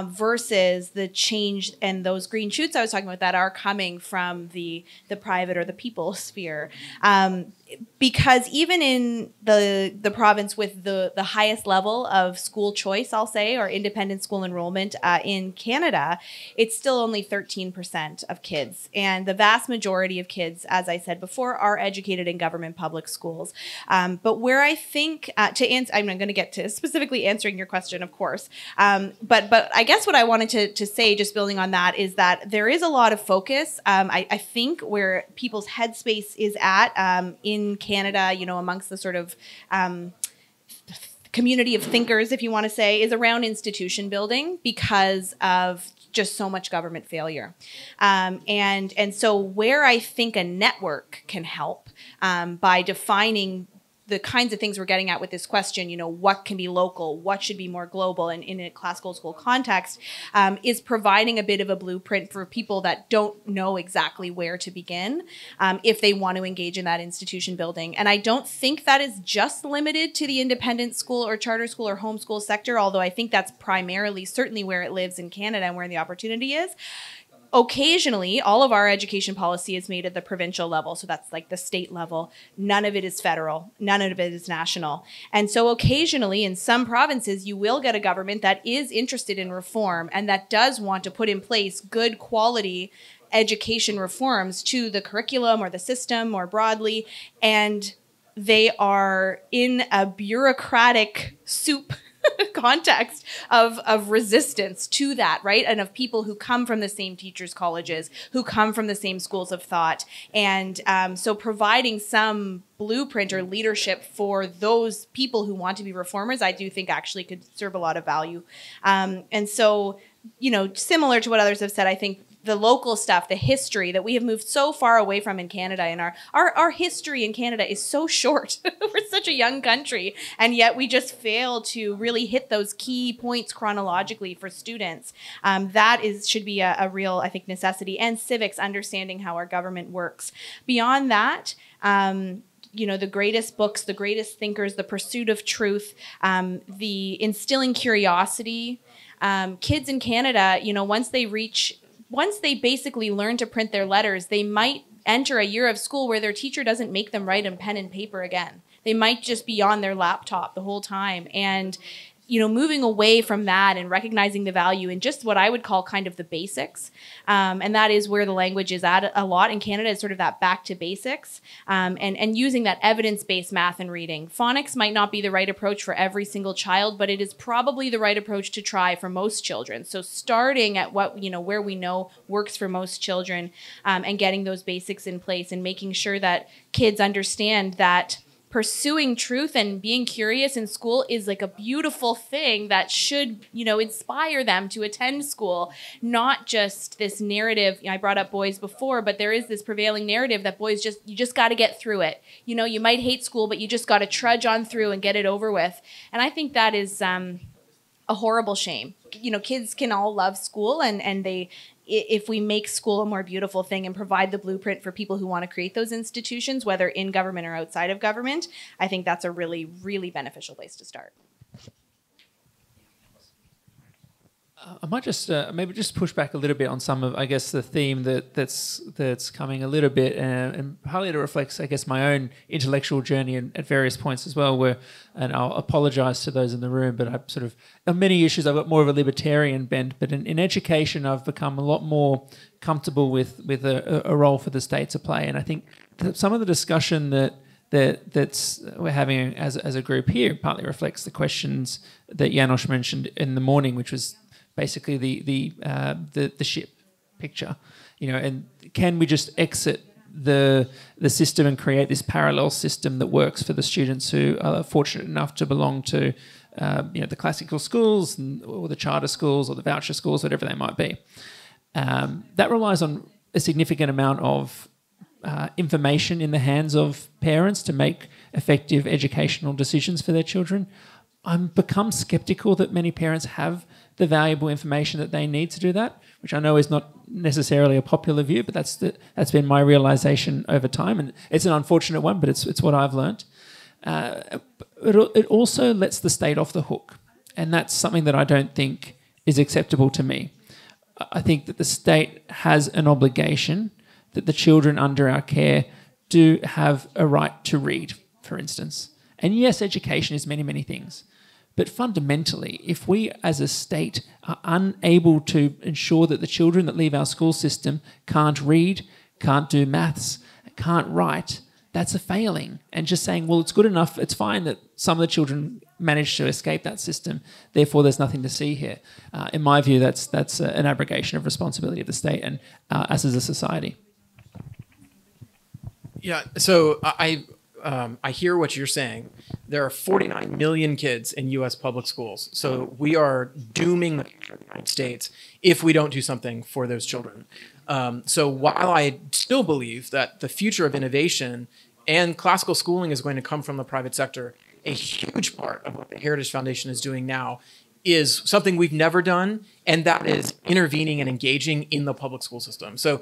versus the change and those green shoots I was talking about that are coming from the private or the people sphere. Because even in the province with the highest level of school choice, I'll say, or independent school enrollment in Canada, it's still only 13% of kids. And the vast majority of kids, as I said before, are educated in government public schools. But where I think, I'm going to get to specifically answering your question, of course. But I guess what I wanted to say, just building on that, is that there is a lot of focus. I think where people's headspace is at in Canada, amongst the sort of community of thinkers, if you want to say, is around institution building because of just so much government failure. And so where I think a network can help by defining the kinds of things we're getting at with this question, what can be local, what should be more global, and in a classical school context, is providing a bit of a blueprint for people that don't know exactly where to begin if they want to engage in that institution building. And I don't think that is just limited to the independent school or charter school or homeschool sector, although I think that's primarily certainly where it lives in Canada and where the opportunity is. Occasionally, all of our education policy is made at the provincial level. So that's like the state level. None of it is federal. None of it is national. And so occasionally in some provinces, you will get a government that is interested in reform and that does want to put in place good quality education reforms to the curriculum or the system more broadly. And they are in a bureaucratic soup context of resistance to that, right? And of people who come from the same teachers' colleges, who come from the same schools of thought. And so providing some blueprint or leadership for those people who want to be reformers, I do think actually could serve a lot of value. And so, similar to what others have said, I think the local stuff, the history that we have moved so far away from in Canada, and our history in Canada is so short. We're such a young country, and yet we just fail to really hit those key points chronologically for students. That should be a real, I think, necessity, and civics, understanding how our government works. Beyond that, the greatest books, the greatest thinkers, the pursuit of truth, the instilling curiosity. Kids in Canada, once they basically learn to print their letters, they might enter a year of school where their teacher doesn't make them write in pen and paper again. They might just be on their laptop the whole time. And moving away from that and recognizing the value in just what I would call kind of the basics. And that is where the language is at a lot in Canada, is sort of that back to basics, and using that evidence-based math and reading. Phonics might not be the right approach for every single child, but it is probably the right approach to try for most children. So starting at what, where we know works for most children, and getting those basics in place and making sure that kids understand that pursuing truth and being curious in school is like a beautiful thing that should, inspire them to attend school, not just this narrative. I brought up boys before, but there is this prevailing narrative that boys you just got to get through it. You might hate school, but you just got to trudge on through and get it over with. And I think that is a horrible shame. Kids can all love school, and if we make school a more beautiful thing and provide the blueprint for people who want to create those institutions, whether in government or outside of government, I think that's a really, really beneficial place to start. I might just maybe just push back a little bit on some of, I guess, the theme that's coming a little bit, and partly it reflects, I guess, my own intellectual journey at various points as well. And I'll apologise to those in the room, but I sort of, on many issues, I've got more of a libertarian bent. But in education, I've become a lot more comfortable with a role for the state to play. And I think some of the discussion that's we're having as a group here partly reflects the questions that János mentioned in the morning, which was basically the ship picture, and can we just exit the system and create this parallel system that works for the students who are fortunate enough to belong to the classical schools or the charter schools or the voucher schools, whatever they might be. That relies on a significant amount of information in the hands of parents to make effective educational decisions for their children. I've become sceptical that many parents have the valuable information that they need to do that, which I know is not necessarily a popular view, but that's been my realization over time, and it's an unfortunate one, but it's what I've learned. It also lets the state off the hook, and that's something that I don't think is acceptable to me. I think that the state has an obligation that the children under our care do have a right to read, for instance. And yes, education is many, many things. But fundamentally, if we as a state are unable to ensure that the children that leave our school system can't read, can't do maths, can't write, that's a failing. And just saying, well, it's good enough, it's fine that some of the children manage to escape that system, therefore there's nothing to see here. In my view, that's an abrogation of responsibility of the state and us as a society. Yeah, so I hear what you're saying. There are 49 million kids in U.S. public schools. So we are dooming the United States if we don't do something for those children. So while I still believe that the future of innovation and classical schooling is going to come from the private sector, a huge part of what the Heritage Foundation is doing now is something we've never done, and that is intervening and engaging in the public school system. So,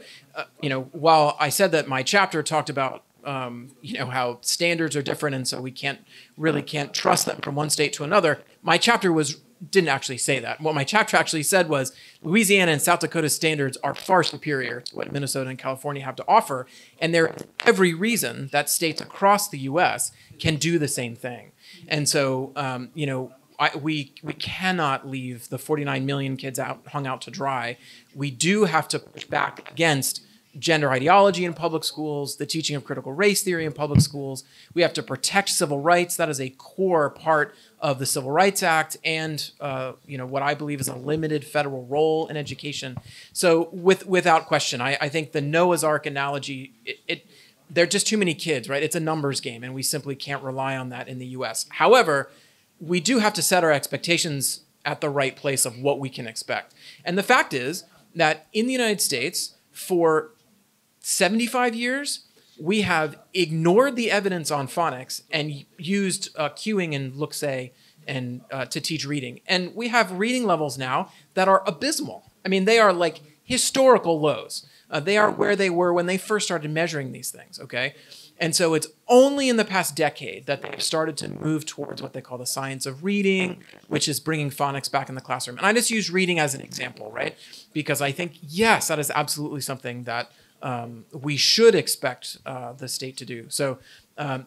while I said that my chapter talked about how standards are different, and so we can't trust them from one state to another. My chapter didn't actually say that. What my chapter actually said was Louisiana and South Dakota standards are far superior to what Minnesota and California have to offer, and there is every reason that states across the U.S. can do the same thing. And so, we cannot leave the 49 million kids hung out to dry. We do have to push back against gender ideology in public schools, the teaching of critical race theory in public schools. We have to protect civil rights. That is a core part of the Civil Rights Act and what I believe is a limited federal role in education. So without question, I think the Noah's Ark analogy, there are just too many kids, right? It's a numbers game, and we simply can't rely on that in the U.S. However, we do have to set our expectations at the right place of what we can expect. And the fact is that in the United States, for 75 years, we have ignored the evidence on phonics and used cueing and look-say and to teach reading. And we have reading levels now that are abysmal. I mean, they are like historical lows. They are where they were when they first started measuring these things, okay? And so it's only in the past decade that they've started to move towards what they call the science of reading, which is bringing phonics back in the classroom. And I just use reading as an example, right? Because I think, yes, that is absolutely something that we should expect the state to do. So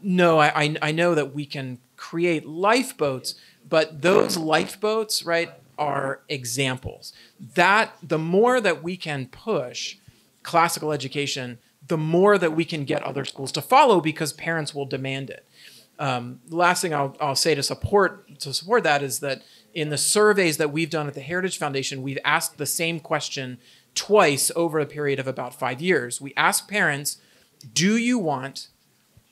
no, I know that we can create lifeboats, but those lifeboats, right, are examples. That the more that we can push classical education, the more that we can get other schools to follow because parents will demand it. The last thing I'll say to support that is that in the surveys that we've done at the Heritage Foundation, we've asked the same question twice over a period of about 5 years. We asked parents, do you want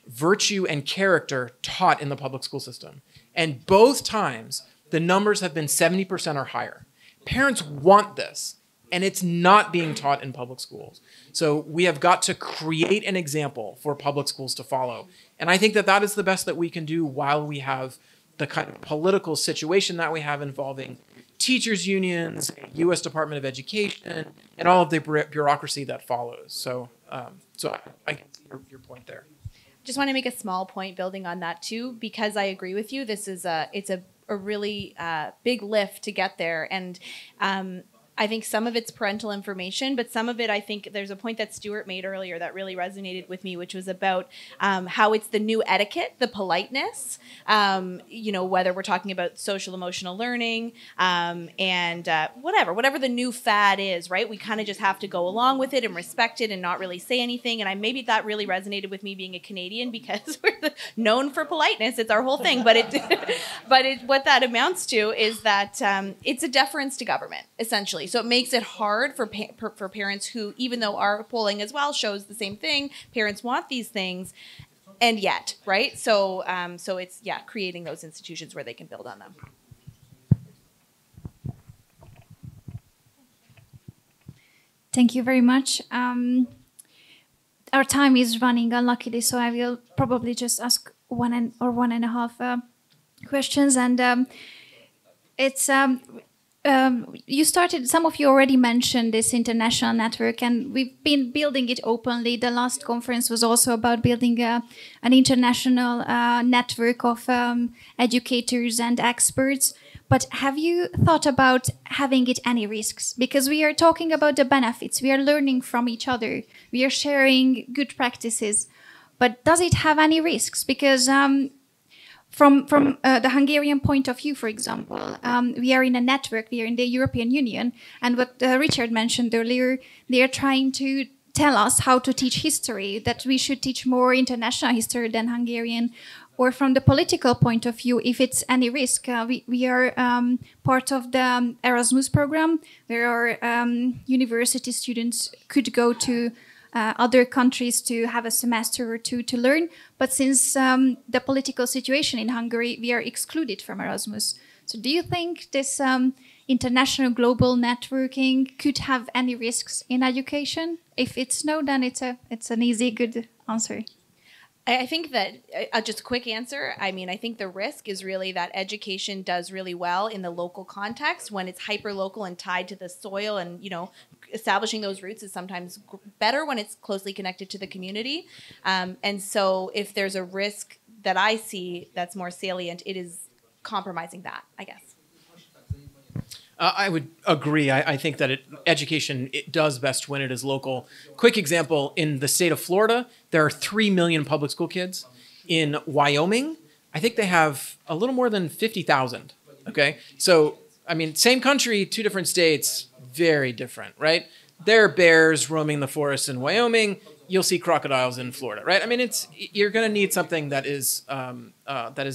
virtue and character taught in the public school system? And both times, the numbers have been 70% or higher. Parents want this, and it's not being taught in public schools. So we have got to create an example for public schools to follow. And I think that that is the best that we can do while we have the kind of political situation that we have involving teachers' unions, U.S. Department of Education, and all of the bureaucracy that follows. So I can see your point there. Just want to make a small point building on that too, because I agree with you. It's a really big lift to get there. And I think some of it's parental information, but some of it, I think there's a point that Stuart made earlier that really resonated with me, which was about how it's the new etiquette, the politeness, whether we're talking about social emotional learning and whatever the new fad is, right? We kind of just have to go along with it and respect it and not really say anything. And maybe that really resonated with me being a Canadian because we're known for politeness. It's our whole thing. But what that amounts to is that it's a deference to government, essentially. So it makes it hard for parents who, even though our polling as well shows the same thing, parents want these things, and yet, right? So it's creating those institutions where they can build on them. Thank you very much. Our time is running unluckily, so I will probably just ask one and a half questions, and it's. Some of you already mentioned this international network, and we've been building it openly. The last conference was also about building an international network of educators and experts. But have you thought about having it any risks? Because we are talking about the benefits. We are learning from each other. We are sharing good practices. But does it have any risks? Because from the Hungarian point of view, for example, we are in a network, we are in the European Union, and what Richard mentioned earlier, they are trying to tell us how to teach history, that we should teach more international history than Hungarian. Or from the political point of view, if it's any risk, we are part of the Erasmus program. There are university students could go to other countries to have a semester or two to learn. But since the political situation in Hungary, we are excluded from Erasmus. So do you think this international global networking could have any risks in education? If it's no, then it's an easy, good answer. I think that, just a quick answer, I think the risk is really that education does really well in the local context when it's hyper-local and tied to the soil, and, establishing those roots is sometimes better when it's closely connected to the community. And so if there's a risk that I see that's more salient, it is compromising that, I guess. I would agree. I think that education does best when it is local. Quick example, in the state of Florida, there are 3 million public school kids. In Wyoming, I think they have a little more than 50,000. Okay? So, same country, two different states, very different, right? There are bears roaming the forest in Wyoming. You'll see crocodiles in Florida, right? You're going to need something that is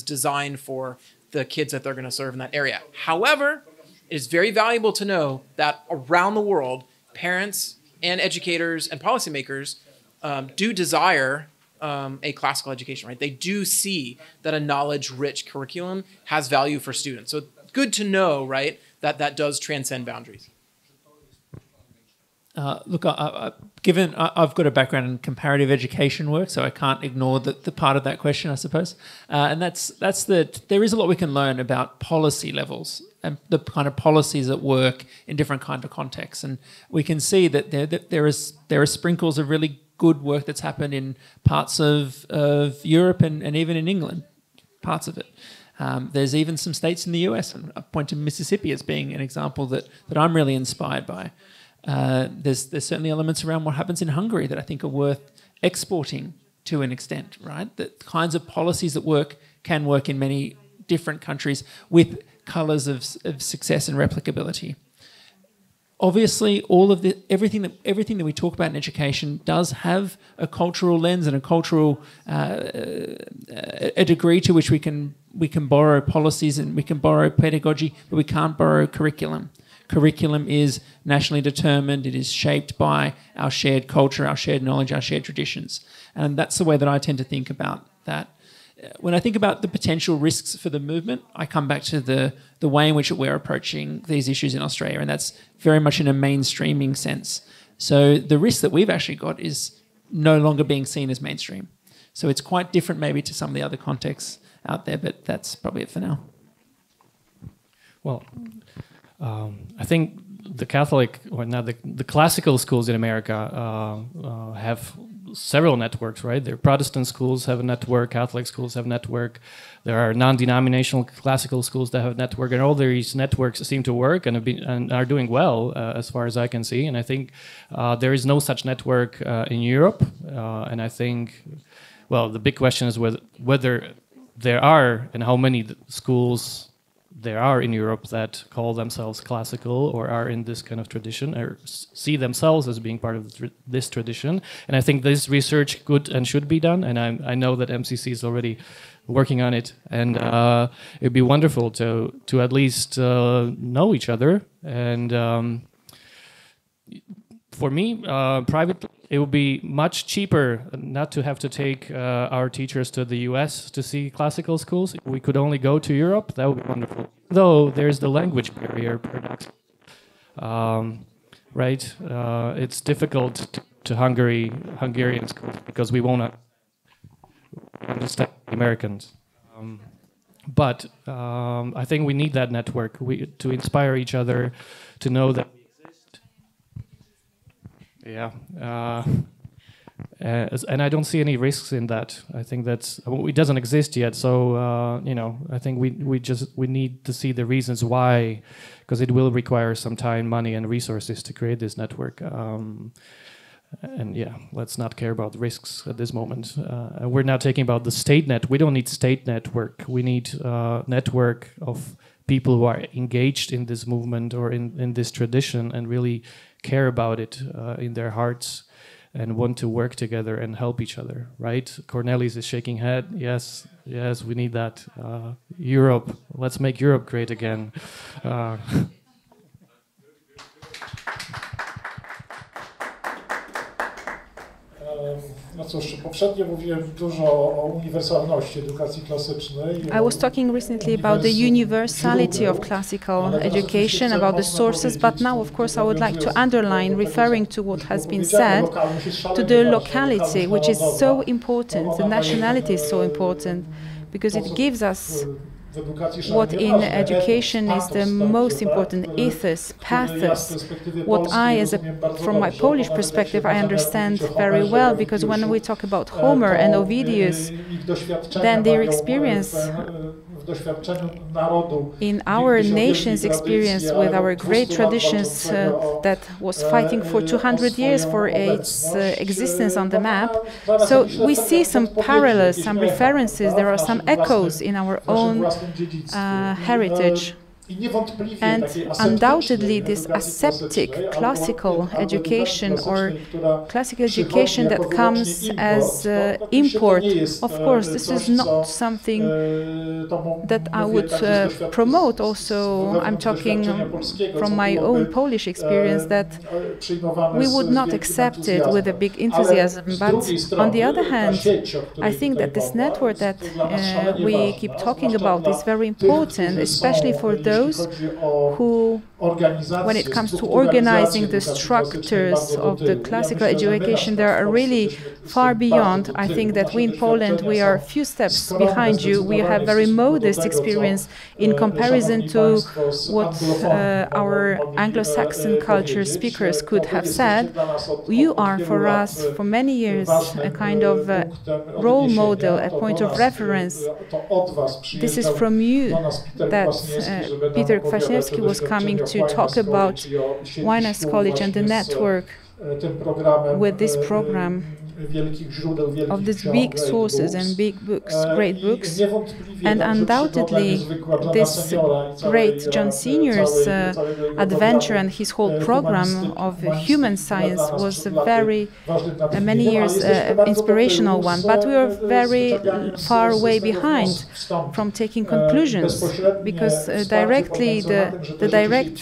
designed for the kids that they're going to serve in that area. However, it is very valuable to know that around the world, parents and educators and policymakers do desire a classical education, right? They do see that a knowledge-rich curriculum has value for students. So good to know, right, that does transcend boundaries. Look, given I've got a background in comparative education work, so I can't ignore the part of that question, I suppose. And there is a lot we can learn about policy levels and the kind of policies at work in different kind of contexts. And we can see that there are sprinkles of really good work that's happened in parts of Europe and even in England, parts of it. There's even some states in the US, and I point to Mississippi as being an example that I'm really inspired by. There's certainly elements around what happens in Hungary that I think are worth exporting to an extent, right? The kinds of policies that can work in many different countries with colours of success and replicability. Obviously, everything that we talk about in education does have a cultural lens and a cultural a degree to which we can borrow policies and we can borrow pedagogy, but we can't borrow curriculum. Curriculum is nationally determined. It is shaped by our shared culture, our shared knowledge, our shared traditions. And that's the way that I tend to think about that. When I think about the potential risks for the movement, I come back to the way in which we're approaching these issues in Australia, and that's very much in a mainstreaming sense. So the risk that we've actually got is no longer being seen as mainstream. So it's quite different maybe to some of the other contexts out there, but that's probably it for now. Well, I think the Catholic, or not the classical schools in America have several networks, right? There are Protestant schools have a network, Catholic schools have a network. There are non-denominational classical schools that have a network, and all these networks seem to work and are doing well, as far as I can see. And I think there is no such network in Europe. And I think, well, the big question is whether there are and how many schools there are in Europe that call themselves classical or are in this kind of tradition or see themselves as being part of this tradition. And I think this research could and should be done. And I know that MCC is already working on it. And it'd be wonderful to at least know each other. And for me, privately, it would be much cheaper not to have to take our teachers to the US to see classical schools. If we could only go to Europe, that would be wonderful. Though there's the language barrier, paradox. Right? It's difficult to Hungarian schools because we won't understand Americans. But I think we need that network to inspire each other, to know that. Yeah, and I don't see any risks in that. I think it doesn't exist yet. So I think we need to see the reasons why, because it will require some time, money, and resources to create this network. And yeah, let's not care about risks at this moment. We're now talking about the state net. We don't need state network. We need a network of people who are engaged in this movement or in this tradition and really care about it in their hearts and want to work together and help each other, right? Cornelis is shaking head. Yes, we need that. Europe, let's make Europe great again. No cóż, poprzednio mówiłem dużo o uniwersalności edukacji klasycznej. I was talking recently about the universality of classical education, about the sources, but now, of course, I would like to underline, referring to what has been said, to the locality, which is so important, the nationality is so important, because it gives us what in education is the most important, ethos, pathos. What from my Polish perspective, I understand very well, because when we talk about Homer and Ovidius, then their experience in our nation's experience with our great traditions that was fighting for 200 years for its existence on the map. So we see some parallels, some references, there are some echoes in our own heritage. And undoubtedly this aseptic classical education or classical education that comes as import, of course, this is not something that I would promote. Also, I'm talking from my own Polish experience that we would not accept it with a big enthusiasm. But on the other hand, I think that this network that we keep talking about is very important, especially for those who, when it comes to organizing the structures of the classical education, they are really far beyond. I think that we in Poland, we are a few steps behind you. We have very modest experience in comparison to what our Anglo-Saxon culture speakers could have said. You are for us, for many years, a kind of role model, a point of reference. This is from you that Peter Kwaśniewski was coming to talk about Warsaw College and the network with this program of these big sources and big books, great books. And undoubtedly this great John Senior's adventure and his whole program of human science was a very many years inspirational one, but we are very far way behind from taking conclusions, because directly the direct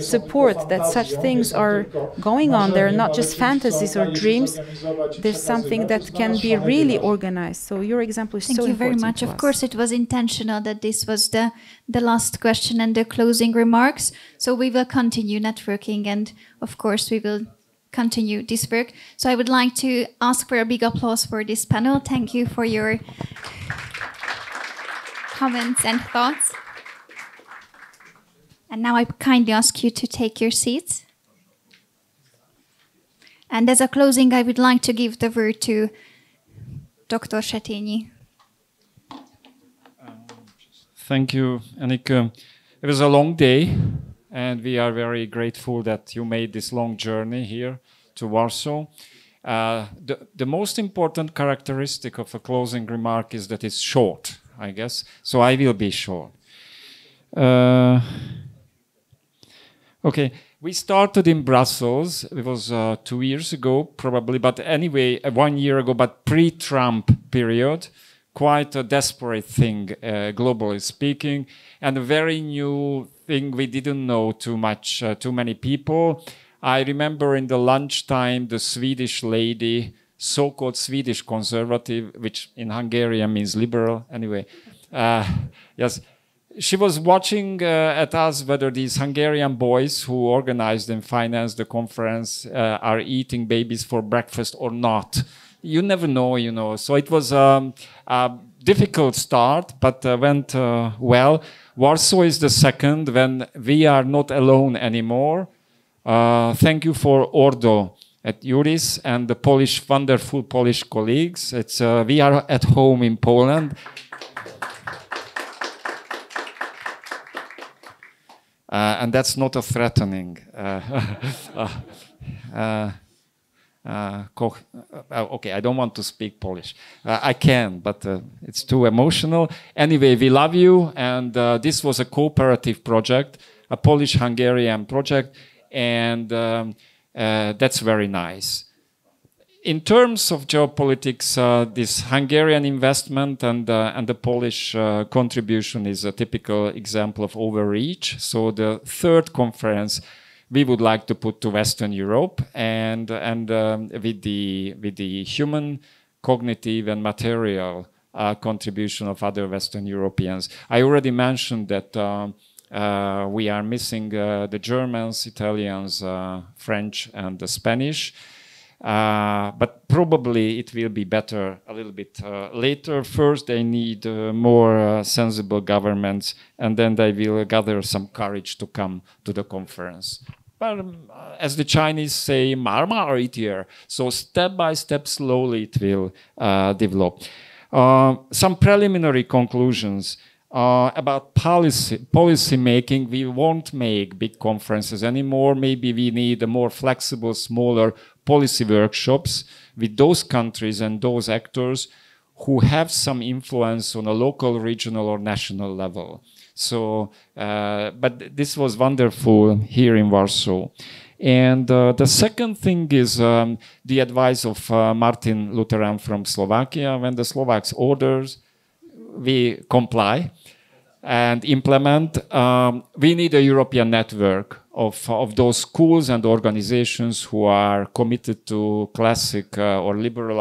support that such things are going on, they're not just fantasies or dreams, there's something that can be really organized. So your example is so important. Thank you very much. Of course, it was intentional that this was the last question and the closing remarks. So we will continue networking, and of course we will continue this work. So I would like to ask for a big applause for this panel. Thank you for your comments and thoughts. And now I kindly ask you to take your seats. And as a closing, I would like to give the word to Dr. Setényi. Thank you, Annika. It was a long day, and we are very grateful that you made this long journey here to Warsaw. The most important characteristic of a closing remark is that it's short, I guess. So I will be short. Okay, we started in Brussels. It was 2 years ago, probably, but anyway, 1 year ago, but pre-Trump period. Quite a desperate thing, globally speaking, and a very new thing. We didn't know too many people. I remember in the lunchtime, the Swedish lady, so-called Swedish conservative, which in Hungarian means liberal, anyway. Yes, she was watching at us whether these Hungarian boys who organized and financed the conference are eating babies for breakfast or not. You never know, you know. So it was a difficult start, but went well. Warsaw is the second when we are not alone anymore. Thank you for Ordo Iuris and the wonderful Polish colleagues. We are at home in Poland. And that's not a threatening. Okay, I don't want to speak Polish. I can, but it's too emotional. Anyway, we love you, and this was a cooperative project, a Polish-Hungarian project, and that's very nice. In terms of geopolitics, this Hungarian investment and the Polish contribution is a typical example of overreach. So the third conference we would like to put to Western Europe, and with the human, cognitive, and material contribution of other Western Europeans. I already mentioned that we are missing the Germans, Italians, French, and the Spanish. But probably it will be better a little bit later. First, they need more sensible governments, and then they will gather some courage to come to the conference. But as the Chinese say, marma or itier. So step by step, slowly it will develop. Some preliminary conclusions about policy making. We won't make big conferences anymore. Maybe we need a more flexible, smaller policy workshops with those countries and those actors who have some influence on a local, regional, or national level. So, but this was wonderful here in Warsaw. And the second thing is the advice of Martin Luteran from Slovakia. When the Slovaks orders, we comply and implement. We need a European network of those schools and organizations who are committed to classic or liberal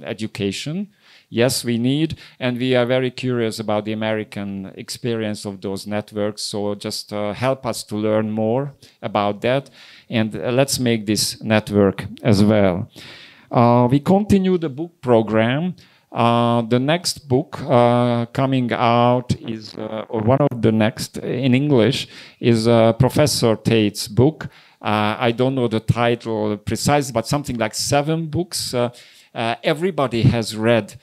education. Yes, we need, and we are very curious about the American experience of those networks. So just help us to learn more about that, and let's make this network as well. We continue the book program. The next book coming out is, or one of the next in English, is Professor Tate's book. I don't know the title precise, but something like 7 books. Everybody has read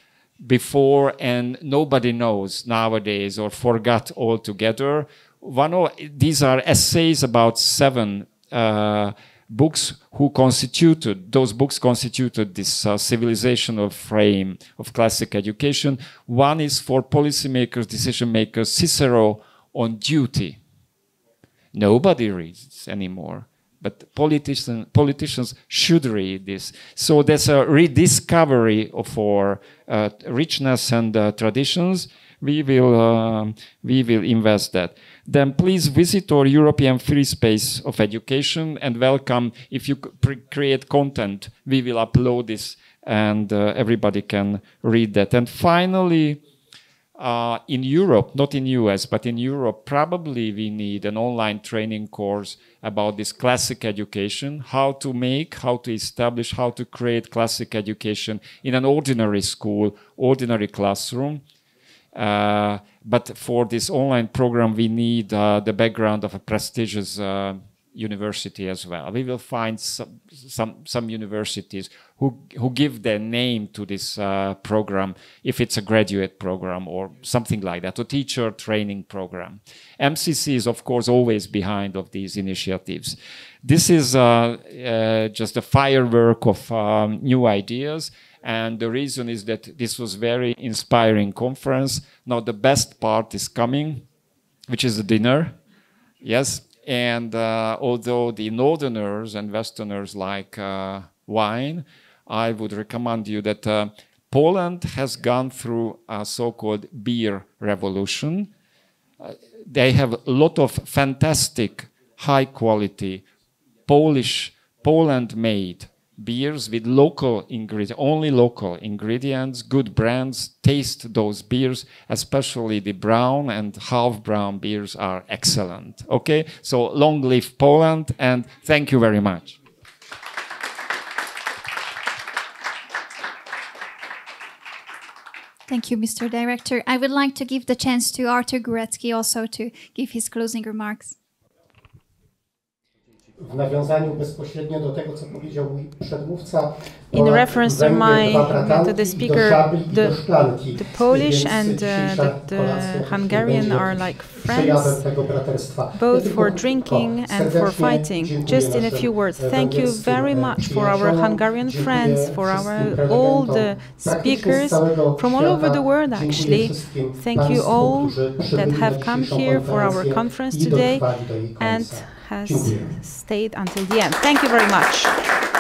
before and nobody knows nowadays or forgot altogether. These are essays about 7 books those books constituted this civilizational frame of classic education. One is for policymakers, decision makers, Cicero on duty. Nobody reads anymore, but politicians should read this. So there's a rediscovery of our richness and traditions. We will invest that. Then please visit our European free space of education and welcome. If you create content, we will upload this and everybody can read that. And finally, in Europe, not in US, but in Europe, probably we need an online training course about this classic education, how to establish, how to create classic education in an ordinary school, ordinary classroom. But for this online program, we need the background of a prestigious university as well. We will find some universities who give their name to this program, if it's a graduate program or something like that, a teacher training program. MCC is, of course, always behind of these initiatives. This is just a firework of new ideas. And the reason is that this was very inspiring conference. Now the best part is coming, which is the dinner. Yes. And although the Northerners and Westerners like wine, I would recommend you that Poland has gone through a so-called beer revolution. They have a lot of fantastic, high-quality, Poland-made beers with local ingredients, only local ingredients, good brands. Taste those beers, especially the brown and half-brown beers are excellent. Okay, so long live Poland, and thank you very much. Thank you, Mr. Director. I would like to give the chance to Artur Górecki also to give his closing remarks. W nawiązaniu bezpośrednio do tego, co powiedział mój przedmówca, in reference to the speaker, the Polish and the Hungarian are like friends, both for drinking and for fighting. Just in a few words, thank you very much for our Hungarian friends, for all the speakers from all over the world, actually. Thank you all that have come here for our conference today and has stayed until the end. Thank you very much.